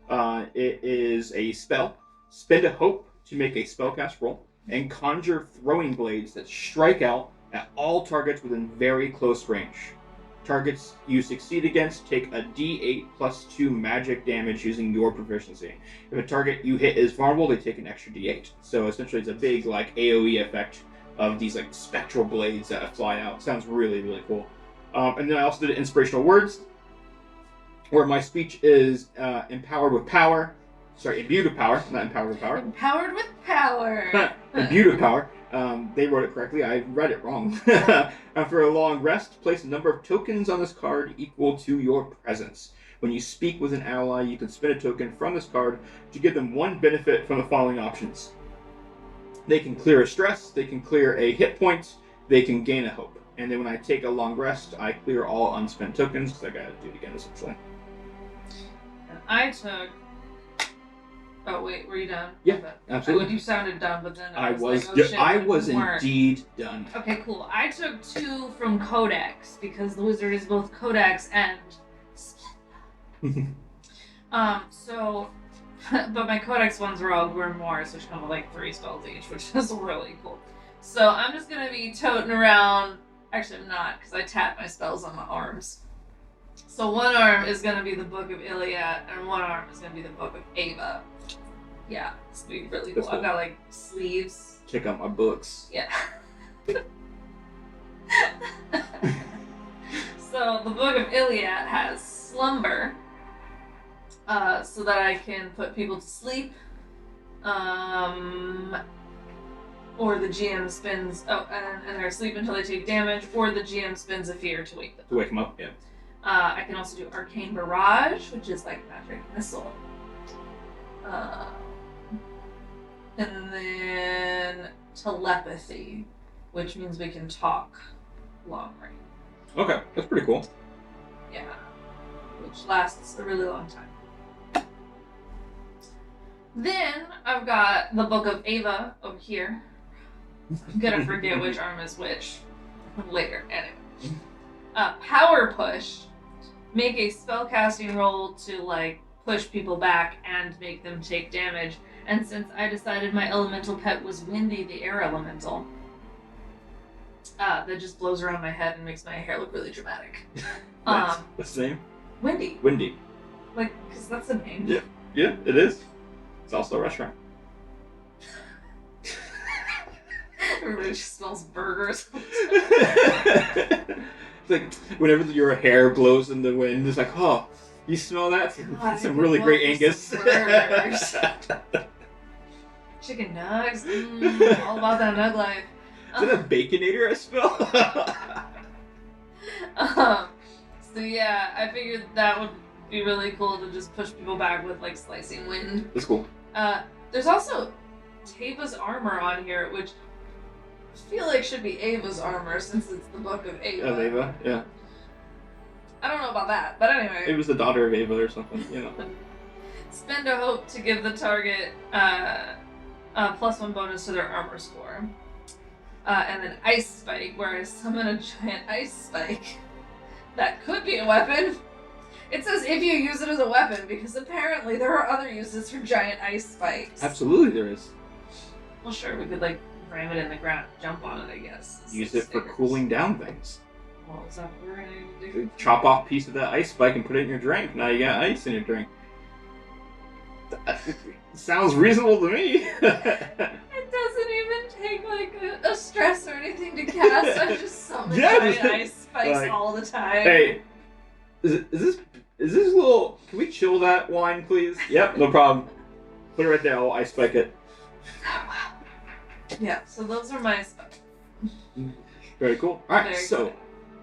Speaker 1: It is a spell. Spend a hope to make a spellcast roll, and conjure throwing blades that strike out at all targets within very close range. Targets you succeed against take a d8 plus 2 magic damage using your proficiency. If a target you hit is vulnerable, they take an extra d8. So essentially it's a big like AoE effect of these like spectral blades that fly out. Sounds really, really cool. And then I also did inspirational words, where my speech is empowered with power. sorry, imbued with power, not empowered with power.
Speaker 2: Empowered with power.
Speaker 1: Imbued with power. They wrote it correctly. I read it wrong. For a long rest, place a number of tokens on this card equal to your presence. When you speak with an ally, you can spin a token from this card to give them one benefit from the following options. They can clear a stress, they can clear a hit point, they can gain a hope. And then when I take a long rest, I clear all unspent tokens, because I gotta do it again, essentially.
Speaker 2: And I took... Oh, wait, were you done?
Speaker 1: Yeah, absolutely.
Speaker 2: You sounded done, but then
Speaker 1: I was
Speaker 2: like, oh, shit,
Speaker 1: I was indeed done.
Speaker 2: Okay, cool. I took 2 from Codex, because the wizard is both Codex and... So... But my Codex ones were all Grimoires, which come with like 3 spells each, which is really cool. So I'm just gonna be toting around... Actually, I'm not, because I tap my spells on my arms. So one arm is gonna be the Book of Iliad, and one arm is gonna be the Book of Ava. Yeah, it's gonna be really cool. I've got like sleeves.
Speaker 1: Check out my books.
Speaker 2: Yeah. So the Book of Iliad has slumber, so that I can put people to sleep. Or the GM spins, and they're asleep until they take damage, or the GM spins a fear to wake them up.
Speaker 1: To wake them up, yeah.
Speaker 2: I can also do Arcane Barrage, which is like Magic Missile. And then Telepathy, which means we can talk long range.
Speaker 1: Okay, that's pretty cool.
Speaker 2: Yeah, which lasts a really long time. Then I've got the Book of Ava over here. I'm gonna forget which arm is which later. Anyway. Power Push. Make a spellcasting roll to like push people back and make them take damage. And since I decided my elemental pet was Windy, the air elemental, that just blows around my head and makes my hair look really dramatic.
Speaker 1: What's the name?
Speaker 2: Windy.
Speaker 1: Windy.
Speaker 2: Like, because that's the name.
Speaker 1: Yeah. Yeah, it is. It's also a restaurant.
Speaker 2: Everybody just smells burgers.
Speaker 1: It's like whenever your hair blows in the wind, it's like, oh, you smell that?
Speaker 2: God,
Speaker 1: some really great Angus.
Speaker 2: Chicken nugs. All about that nug life.
Speaker 1: Is that a Baconator I smell?
Speaker 2: So yeah, I figured that would be really cool to just push people back with like slicing wind.
Speaker 1: That's cool.
Speaker 2: There's also Tava's armor on here, which I feel like should be Ava's armor since it's the Book of Ava.
Speaker 1: Of Ava, yeah.
Speaker 2: I don't know about that, but anyway.
Speaker 1: It was the daughter of Ava or something, you know.
Speaker 2: Spend a hope to give the target +1 bonus to their armor score. And then Ice Spike, where I summon a giant ice spike. That could be a weapon. It says if you use it as a weapon, because apparently there are other uses for giant ice spikes.
Speaker 1: Absolutely there is.
Speaker 2: Well, sure, we could like ram it in the ground, jump on it, I guess.
Speaker 1: Use it for cooling down things.
Speaker 2: Well, is that what we're going to do?
Speaker 1: Chop off a piece of that ice spike and put it in your drink. Now you got ice in your drink. That sounds reasonable to me.
Speaker 2: It doesn't even take like a stress or anything to cast. I just summon giant ice spikes like, all the time.
Speaker 1: Hey, is this little? Can we chill that wine, please? Yep, no problem. Put it right there. I'll ice spike it.
Speaker 2: Oh, wow. Yeah. So those are my spikes.
Speaker 1: Very cool. All right, so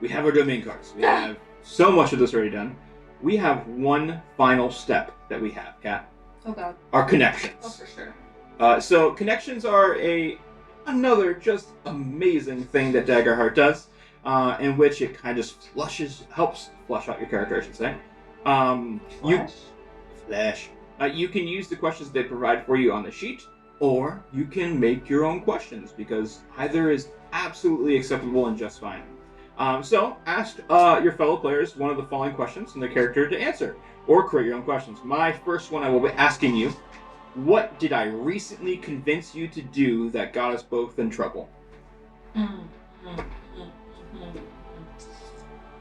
Speaker 1: we have our domain cards. We have so much of this already done. We have one final step that we have, Kat.
Speaker 2: Oh god.
Speaker 1: Our connections.
Speaker 2: Oh, for sure.
Speaker 1: So connections are another just amazing thing that Daggerheart does, in which it kind of helps flush out your character, I should say. You can use the questions they provide for you on the sheet, or you can make your own questions, because either is absolutely acceptable and just fine. So ask your fellow players one of the following questions from the character to answer, or create your own questions. My first one I will be asking you: what did I recently convince you to do that got us both in trouble?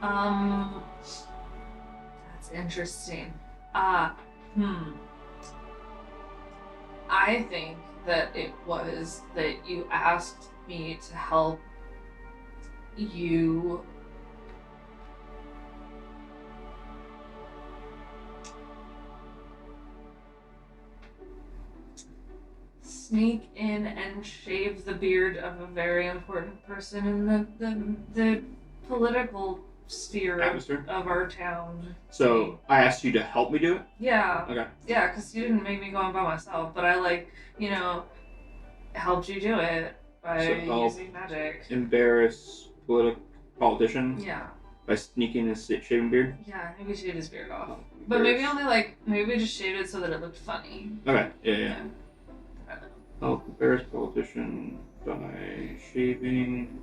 Speaker 2: That's interesting. I think that it was that you asked me to help you sneak in and shave the beard of a very important person in the political sphere of our town.
Speaker 1: So I asked you to help me do it?
Speaker 2: Yeah.
Speaker 1: Okay.
Speaker 2: Yeah, because you didn't make me go on by myself, but I helped you do it by using magic.
Speaker 1: Embarrass politician?
Speaker 2: Yeah.
Speaker 1: By sneaking his shaving beard?
Speaker 2: Yeah, maybe shave his beard off. But maybe we just shaved it so that it looked funny.
Speaker 1: Okay, yeah. Help embarrass politician by shaving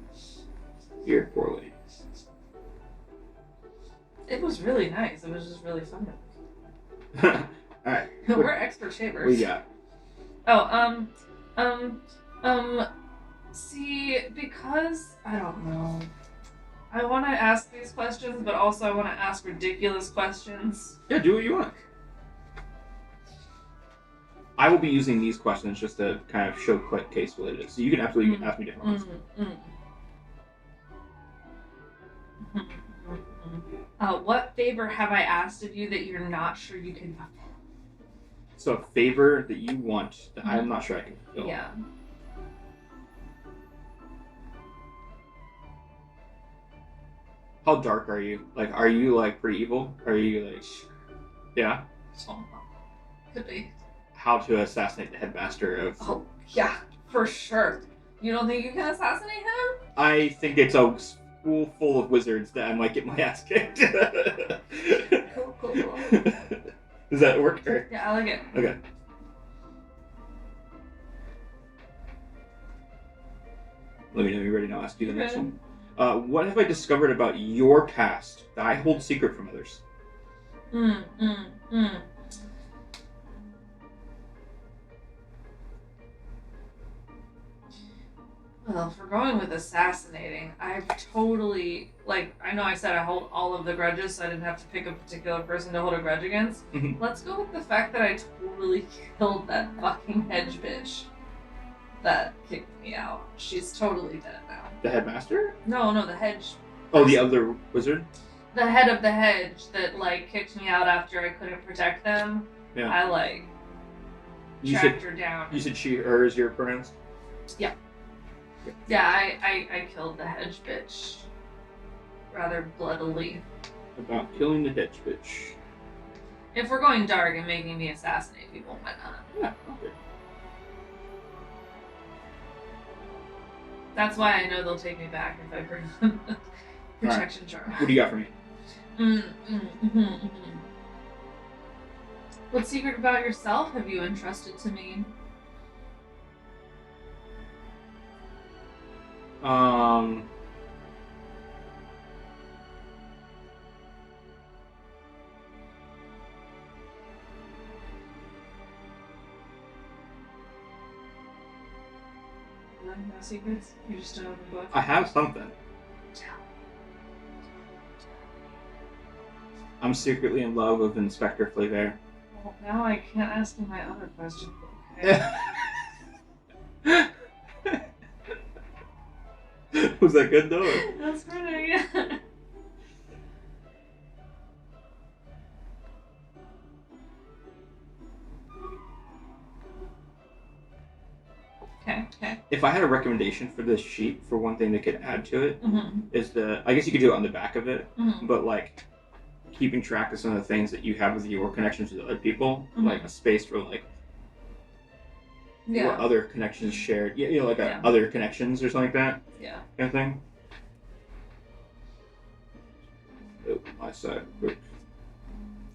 Speaker 1: beard poorly.
Speaker 2: It was really nice. It was just really fun.
Speaker 1: Alright.
Speaker 2: We're expert shavers.
Speaker 1: What do you got?
Speaker 2: See, because, I don't know. I want to ask these questions, but also I want to ask ridiculous questions.
Speaker 1: Yeah, do what you want. I will be using these questions just to kind of show what case what it is. So you can absolutely ask me different ones.
Speaker 2: What favor have I asked of you that you're not sure you can fulfill?
Speaker 1: So a favor that you want that I'm not sure I can fulfill.
Speaker 2: Yeah.
Speaker 1: How dark are you? Like, are you like pretty evil? Are you like, yeah?
Speaker 2: Could be.
Speaker 1: How to assassinate the headmaster of?
Speaker 2: Oh yeah, for sure. You don't think you can assassinate him?
Speaker 1: I think it's a school full of wizards that I might get my ass kicked.
Speaker 2: Cool.
Speaker 1: Does that work? Or?
Speaker 2: Yeah, I like it.
Speaker 1: Okay. Let me know you're ready. Now I'll ask you the next one. What have I discovered about your past that I hold secret from others?
Speaker 2: Well, if we're going with assassinating, I've totally, I know I said I hold all of the grudges, so I didn't have to pick a particular person to hold a grudge against. Let's go with the fact that I totally killed that fucking hedge bitch that kicked me out. She's totally dead now.
Speaker 1: The headmaster?
Speaker 2: No, the hedge.
Speaker 1: Oh, the other wizard?
Speaker 2: The head of the hedge that, kicked me out after I couldn't protect them.
Speaker 1: Yeah.
Speaker 2: I, tracked her down.
Speaker 1: You said she, her is your pronouns?
Speaker 2: Yeah. Yeah, I killed the hedge bitch. Rather bloodily.
Speaker 1: About killing the hedge bitch.
Speaker 2: If we're going dark and making me assassinate people, why not?
Speaker 1: Yeah, okay.
Speaker 2: That's why I know they'll take me back if I bring them the protection charm.
Speaker 1: What do you got for me?
Speaker 2: What secret about yourself have you entrusted to me? No secrets? You just don't open book?
Speaker 1: I have something. I'm secretly in love with Inspector Flaver.
Speaker 2: Well, now I can't ask you my other question. Okay.
Speaker 1: Was that good though?
Speaker 2: That's pretty good. Okay.
Speaker 1: If I had a recommendation for this sheet, for one thing they could add to it, is I guess you could do it on the back of it, but keeping track of some of the things that you have with your connections with other people, like a space for what other connections shared, other connections or something like that, kind of thing. Oh, my side.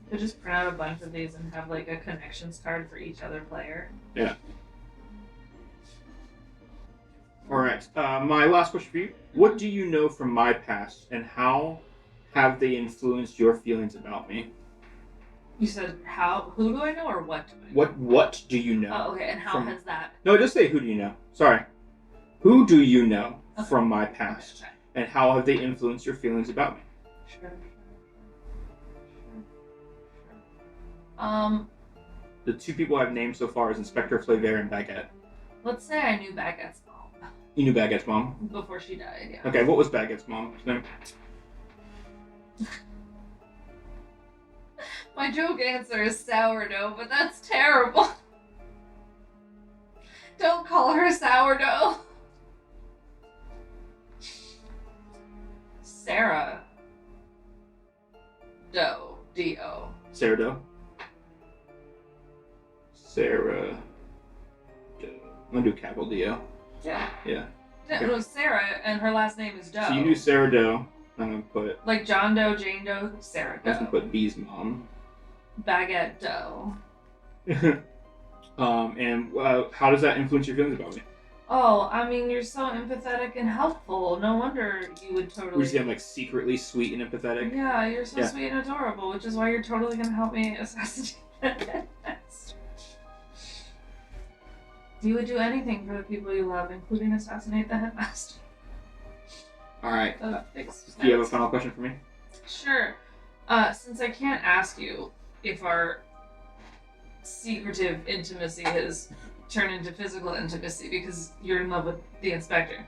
Speaker 2: Could just print out a bunch of these and have a connections card for each other player.
Speaker 1: Yeah. All right. My last question for you: what do you know from my past, and how have they influenced your feelings about me?
Speaker 2: You said how? Who do I know, or what do I know?
Speaker 1: What do you know?
Speaker 2: Oh, okay. And how has that?
Speaker 1: No, just say who do you know. Sorry. Who do you know from my past, and how have they influenced your feelings about me?
Speaker 2: Sure.
Speaker 1: The two people I've named so far is Inspector Flaver and Baguette.
Speaker 2: Let's say I knew Baguette's mom.
Speaker 1: You knew Baguette's mom?
Speaker 2: Before she died, yeah.
Speaker 1: Okay, what was Baguette's mom's name?
Speaker 2: My joke answer is sourdough, but that's terrible. Don't call her sourdough. Sarah. Doe. D-O.
Speaker 1: Sarah Doe. Sarah Doe. I'm gonna do capital D-O.
Speaker 2: Yeah.
Speaker 1: Yeah.
Speaker 2: It was Sarah, and her last name is Doe.
Speaker 1: So you do Sarah Doe. I'm gonna put...
Speaker 2: Like John Doe, Jane Doe, Sarah Doe.
Speaker 1: I'm gonna put B's mom.
Speaker 2: Baguette Doe.
Speaker 1: And how does that influence your feelings about me?
Speaker 2: Oh, I mean, you're so empathetic and helpful. No wonder you would totally...
Speaker 1: Would you say I'm like secretly sweet and empathetic?
Speaker 2: Yeah, you're so sweet and adorable, which is why you're totally gonna help me assassinate that master. You would do anything for the people you love, including assassinate the headmaster.
Speaker 1: Alright.
Speaker 2: Do
Speaker 1: you have a final question for me?
Speaker 2: Sure. Since I can't ask you if our secretive intimacy has turned into physical intimacy because you're in love with the inspector,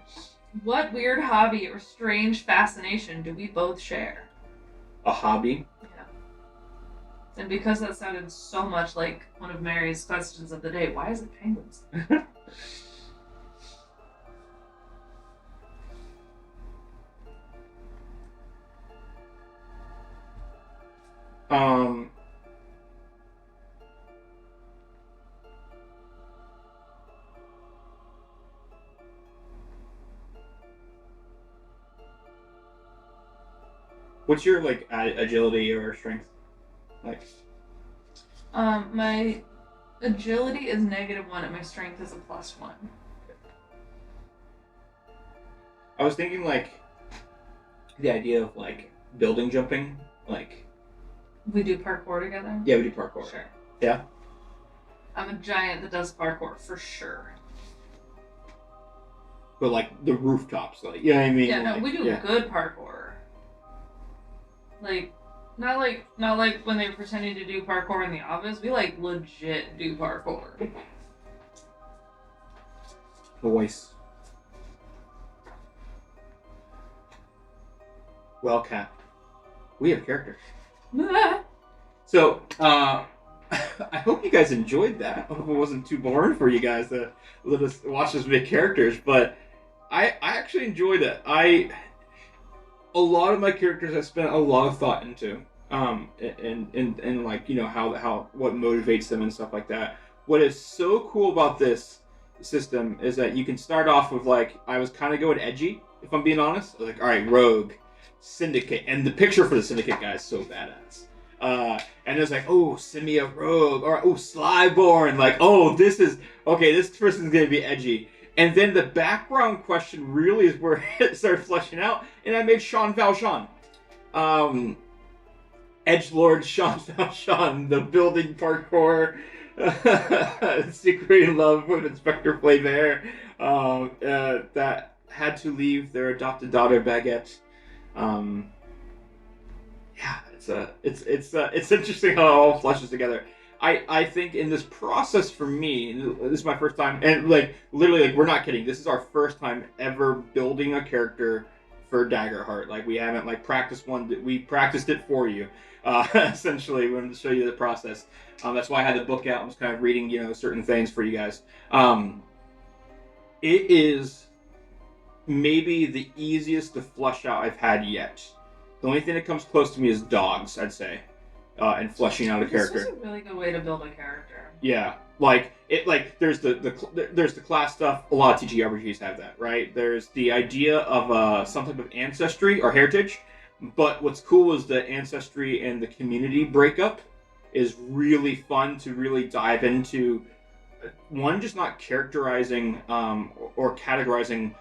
Speaker 2: what weird hobby or strange fascination do we both share?
Speaker 1: A hobby?
Speaker 2: Yeah. And because that sounded so much like one of Mary's questions of the day, why is it penguins?
Speaker 1: What's your like agility or strength? Like,
Speaker 2: my agility is -1 and my strength is a +1.
Speaker 1: I was thinking like the idea of like building jumping, like
Speaker 2: We do parkour together?
Speaker 1: yeah, we do parkour.
Speaker 2: Sure.
Speaker 1: Yeah.
Speaker 2: I'm a giant that does parkour for sure.
Speaker 1: But like the rooftops, like you know what I mean?
Speaker 2: Yeah, no,
Speaker 1: like,
Speaker 2: we do good parkour. Like, not like when they're pretending to do parkour in the office. We like legit do parkour.
Speaker 1: Voice. Well, Kat, we have characters. So, I hope you guys enjoyed that. I hope it wasn't too boring for you guys to let us watch us make characters, but I actually enjoyed it. A lot of my characters I spent a lot of thought into, and like, you know, how what motivates them and stuff like that. What is so cool about this system is that you can start off with like, I was kind of going edgy, if I'm being honest. I was like, all right, rogue, syndicate, and the picture for the syndicate guy is so badass. And it was like, oh, send me a rogue, or oh, Slyborn, like, oh, this person's gonna be edgy. And then the background question really is where it started fleshing out, and I made Sean Valjean. Edgelord Sean Valjean, the building parkour, secret love with Inspector Flavor, that had to leave their adopted daughter Baguette. Yeah, it's interesting how it all fleshes together. I think in this process for me, this is my first time, and like literally, like we're not kidding. This is our first time ever building a character for Daggerheart. Like we haven't like practiced one. We practiced it for you. Essentially, we wanted to show you the process. That's why I had the book out and was kind of reading, you know, certain things for you guys. It is maybe the easiest to flush out I've had yet. The only thing that comes close to me is dogs, I'd say. And fleshing out a character.
Speaker 2: This was a really good way to build a character.
Speaker 1: Yeah, like it. Like there's the class stuff. A lot of TTRPGs have that, right? There's the idea of some type of ancestry or heritage. But what's cool is the ancestry and the community breakup is really fun to really dive into. One, just not characterizing or categorizing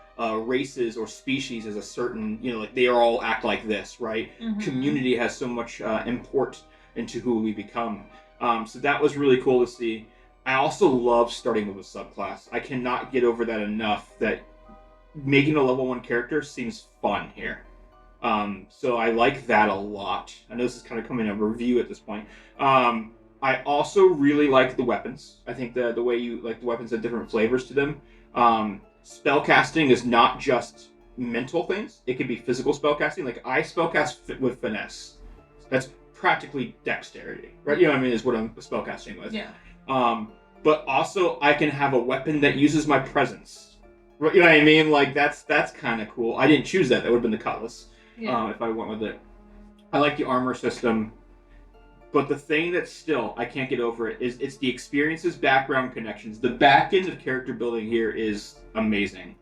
Speaker 1: races or species as a certain, you know, like they all act like this, right? Mm-hmm. Community has so much import into who we become. So that was really cool to see. I also love starting with a subclass. I cannot get over that enough, that making a level 1 character seems fun here. So I like that a lot. I know this is kind of coming a review at this point. I also really like the weapons. I think the way you like the weapons have different flavors to them. Spellcasting is not just mental things. It could be physical spellcasting. Like I spellcast with finesse. That's practically dexterity, right? You know what I mean? Is what I'm spellcasting with.
Speaker 2: Yeah.
Speaker 1: but also I can have a weapon that uses my presence. You know what I mean? Like, that's kind of cool. I didn't choose that. That would have been the cutlass if I went with it. I like the armor system. But the thing that still, I can't get over it, is it's the experiences, background connections. The back end of character building here is amazing.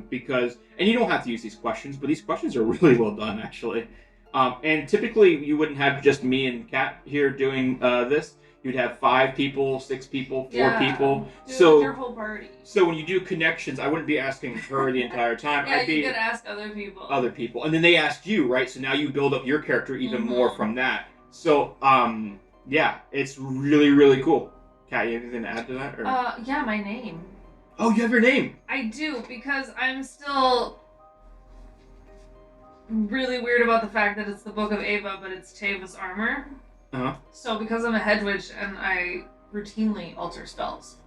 Speaker 1: Because, and you don't have to use these questions, but these questions are really well done, actually. And typically, you wouldn't have just me and Kat here doing this. You'd have 5 people, 6 people, 4 people.
Speaker 2: So your whole party.
Speaker 1: So when you do connections, I wouldn't be asking her the entire time.
Speaker 2: Yeah, you could ask other people.
Speaker 1: And then they ask you, right? So now you build up your character even more from that. So, yeah, it's really, really cool. Kat, you have anything to add to that? Or?
Speaker 2: Yeah, my name.
Speaker 1: Oh, you have your name.
Speaker 2: I do, because I'm still really weird about the fact that it's the Book of Ava, but it's Teva's armor.
Speaker 1: Uh-huh.
Speaker 2: So because I'm a head witch and I routinely alter spells,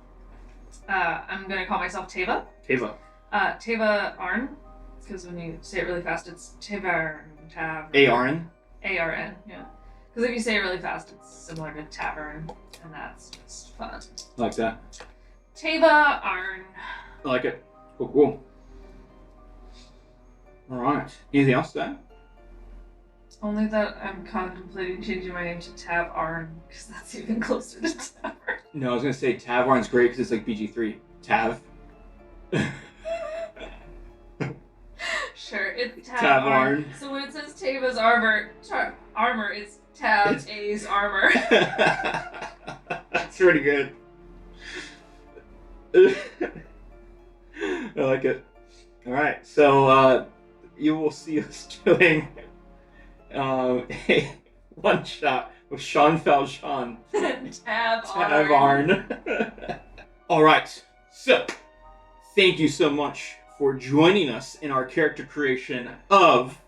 Speaker 2: I'm gonna call myself Teva. Teva Arn, because when you say it really fast, it's Teva Tav.
Speaker 1: A-R-N?
Speaker 2: A-R-N, yeah. Because if you say it really fast, it's similar to tavern, and that's just fun.
Speaker 1: I like that.
Speaker 2: Teva Arn.
Speaker 1: I like it. Cool. Alright. Anything else then?
Speaker 2: Only that I'm contemplating changing my name to Tav Arn, because that's even closer to Tavern.
Speaker 1: No, I was going to say Tav Arn's great because it's like BG3. Tav.
Speaker 2: Sure, it's Tav
Speaker 1: Arn.
Speaker 2: So when it says Teva's armor, it's Tav A's armor.
Speaker 1: That's pretty good. I like it. Alright, so you will see us doing a one-shot with Sean Valjean.
Speaker 2: Tav
Speaker 1: Arn. Alright, so thank you so much for joining us in our character creation of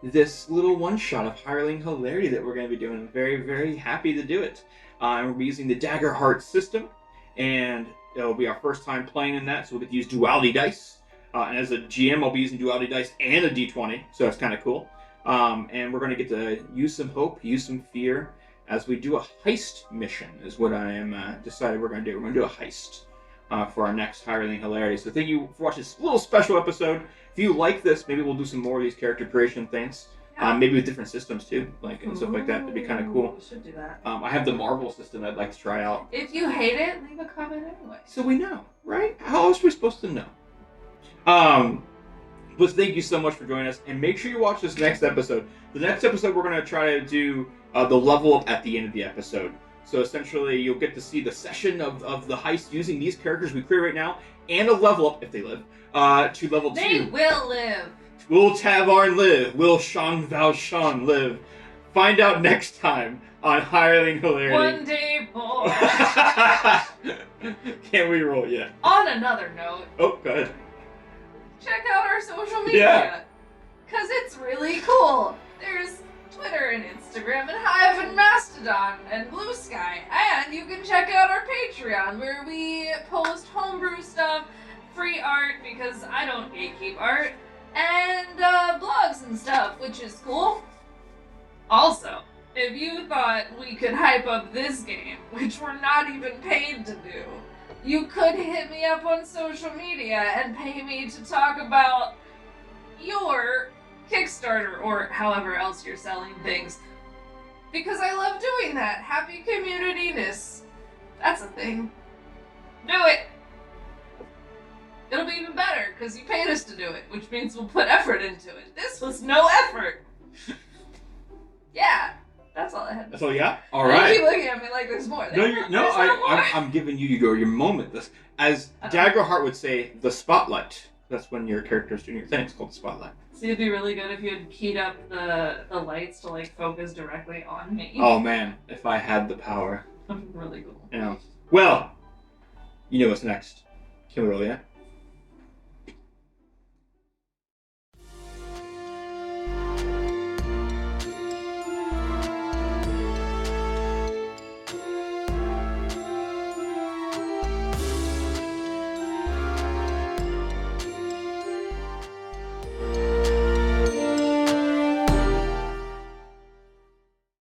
Speaker 1: this little one-shot of Hireling Hilarity that we're going to be doing. I'm very, very happy to do it. We'll be using the Daggerheart system, and it'll be our first time playing in that, so we'll get to use duality dice. And as a GM, I'll be using duality dice and a d20, so that's kind of cool. And we're going to get to use some hope, use some fear, as we do a heist mission, is what I am decided we're going to do. We're going to do a heist for our next Hireling Hilarity. So thank you for watching this little special episode. If you like this, maybe we'll do some more of these character creation things. Maybe with different systems too, like and stuff like that. That'd be kind of cool.
Speaker 2: We should do that.
Speaker 1: I have the Marvel system I'd like to try out.
Speaker 2: If you hate it, leave a comment anyway.
Speaker 1: So we know, right? How else are we supposed to know? But thank you so much for joining us, and make sure you watch this next episode. The next episode, we're going to try to do the level up at the end of the episode. So essentially, you'll get to see the session of the heist using these characters we create right now, and a level up, if they live, to level 2.
Speaker 2: They will live.
Speaker 1: Will Tav Arn live? Will Sean Valjean live? Find out next time on Hireling Hilarity.
Speaker 2: One day more.
Speaker 1: Can't we roll yet?
Speaker 2: On another note.
Speaker 1: Oh, go ahead.
Speaker 2: Check out our social media. Because it's really cool. There's Twitter and Instagram and Hive and Mastodon and Bluesky. And you can check out our Patreon where we post homebrew stuff, free art because I don't gatekeep art, and blogs and stuff, which is cool. Also, if you thought we could hype up this game, which we're not even paid to do, you could hit me up on social media and pay me to talk about your Kickstarter or however else you're selling things. Because I love doing that. Happy community-ness. That's a thing. Do it! It'll be even better, because you paid us to do it, which means we'll put effort into it. This was no effort! Yeah, that's all I had.
Speaker 1: That's all you got? Alright.
Speaker 2: You keep looking at me like there's more.
Speaker 1: I'm giving you your moment. As Daggerheart would say, the spotlight. That's when your character's doing your thing. It's called the spotlight.
Speaker 2: See, it'd be really good if you had keyed up the lights to like focus directly on me.
Speaker 1: Oh man, if I had the power.
Speaker 2: Really cool.
Speaker 1: Yeah. Well, you know what's next. Can we roll yet?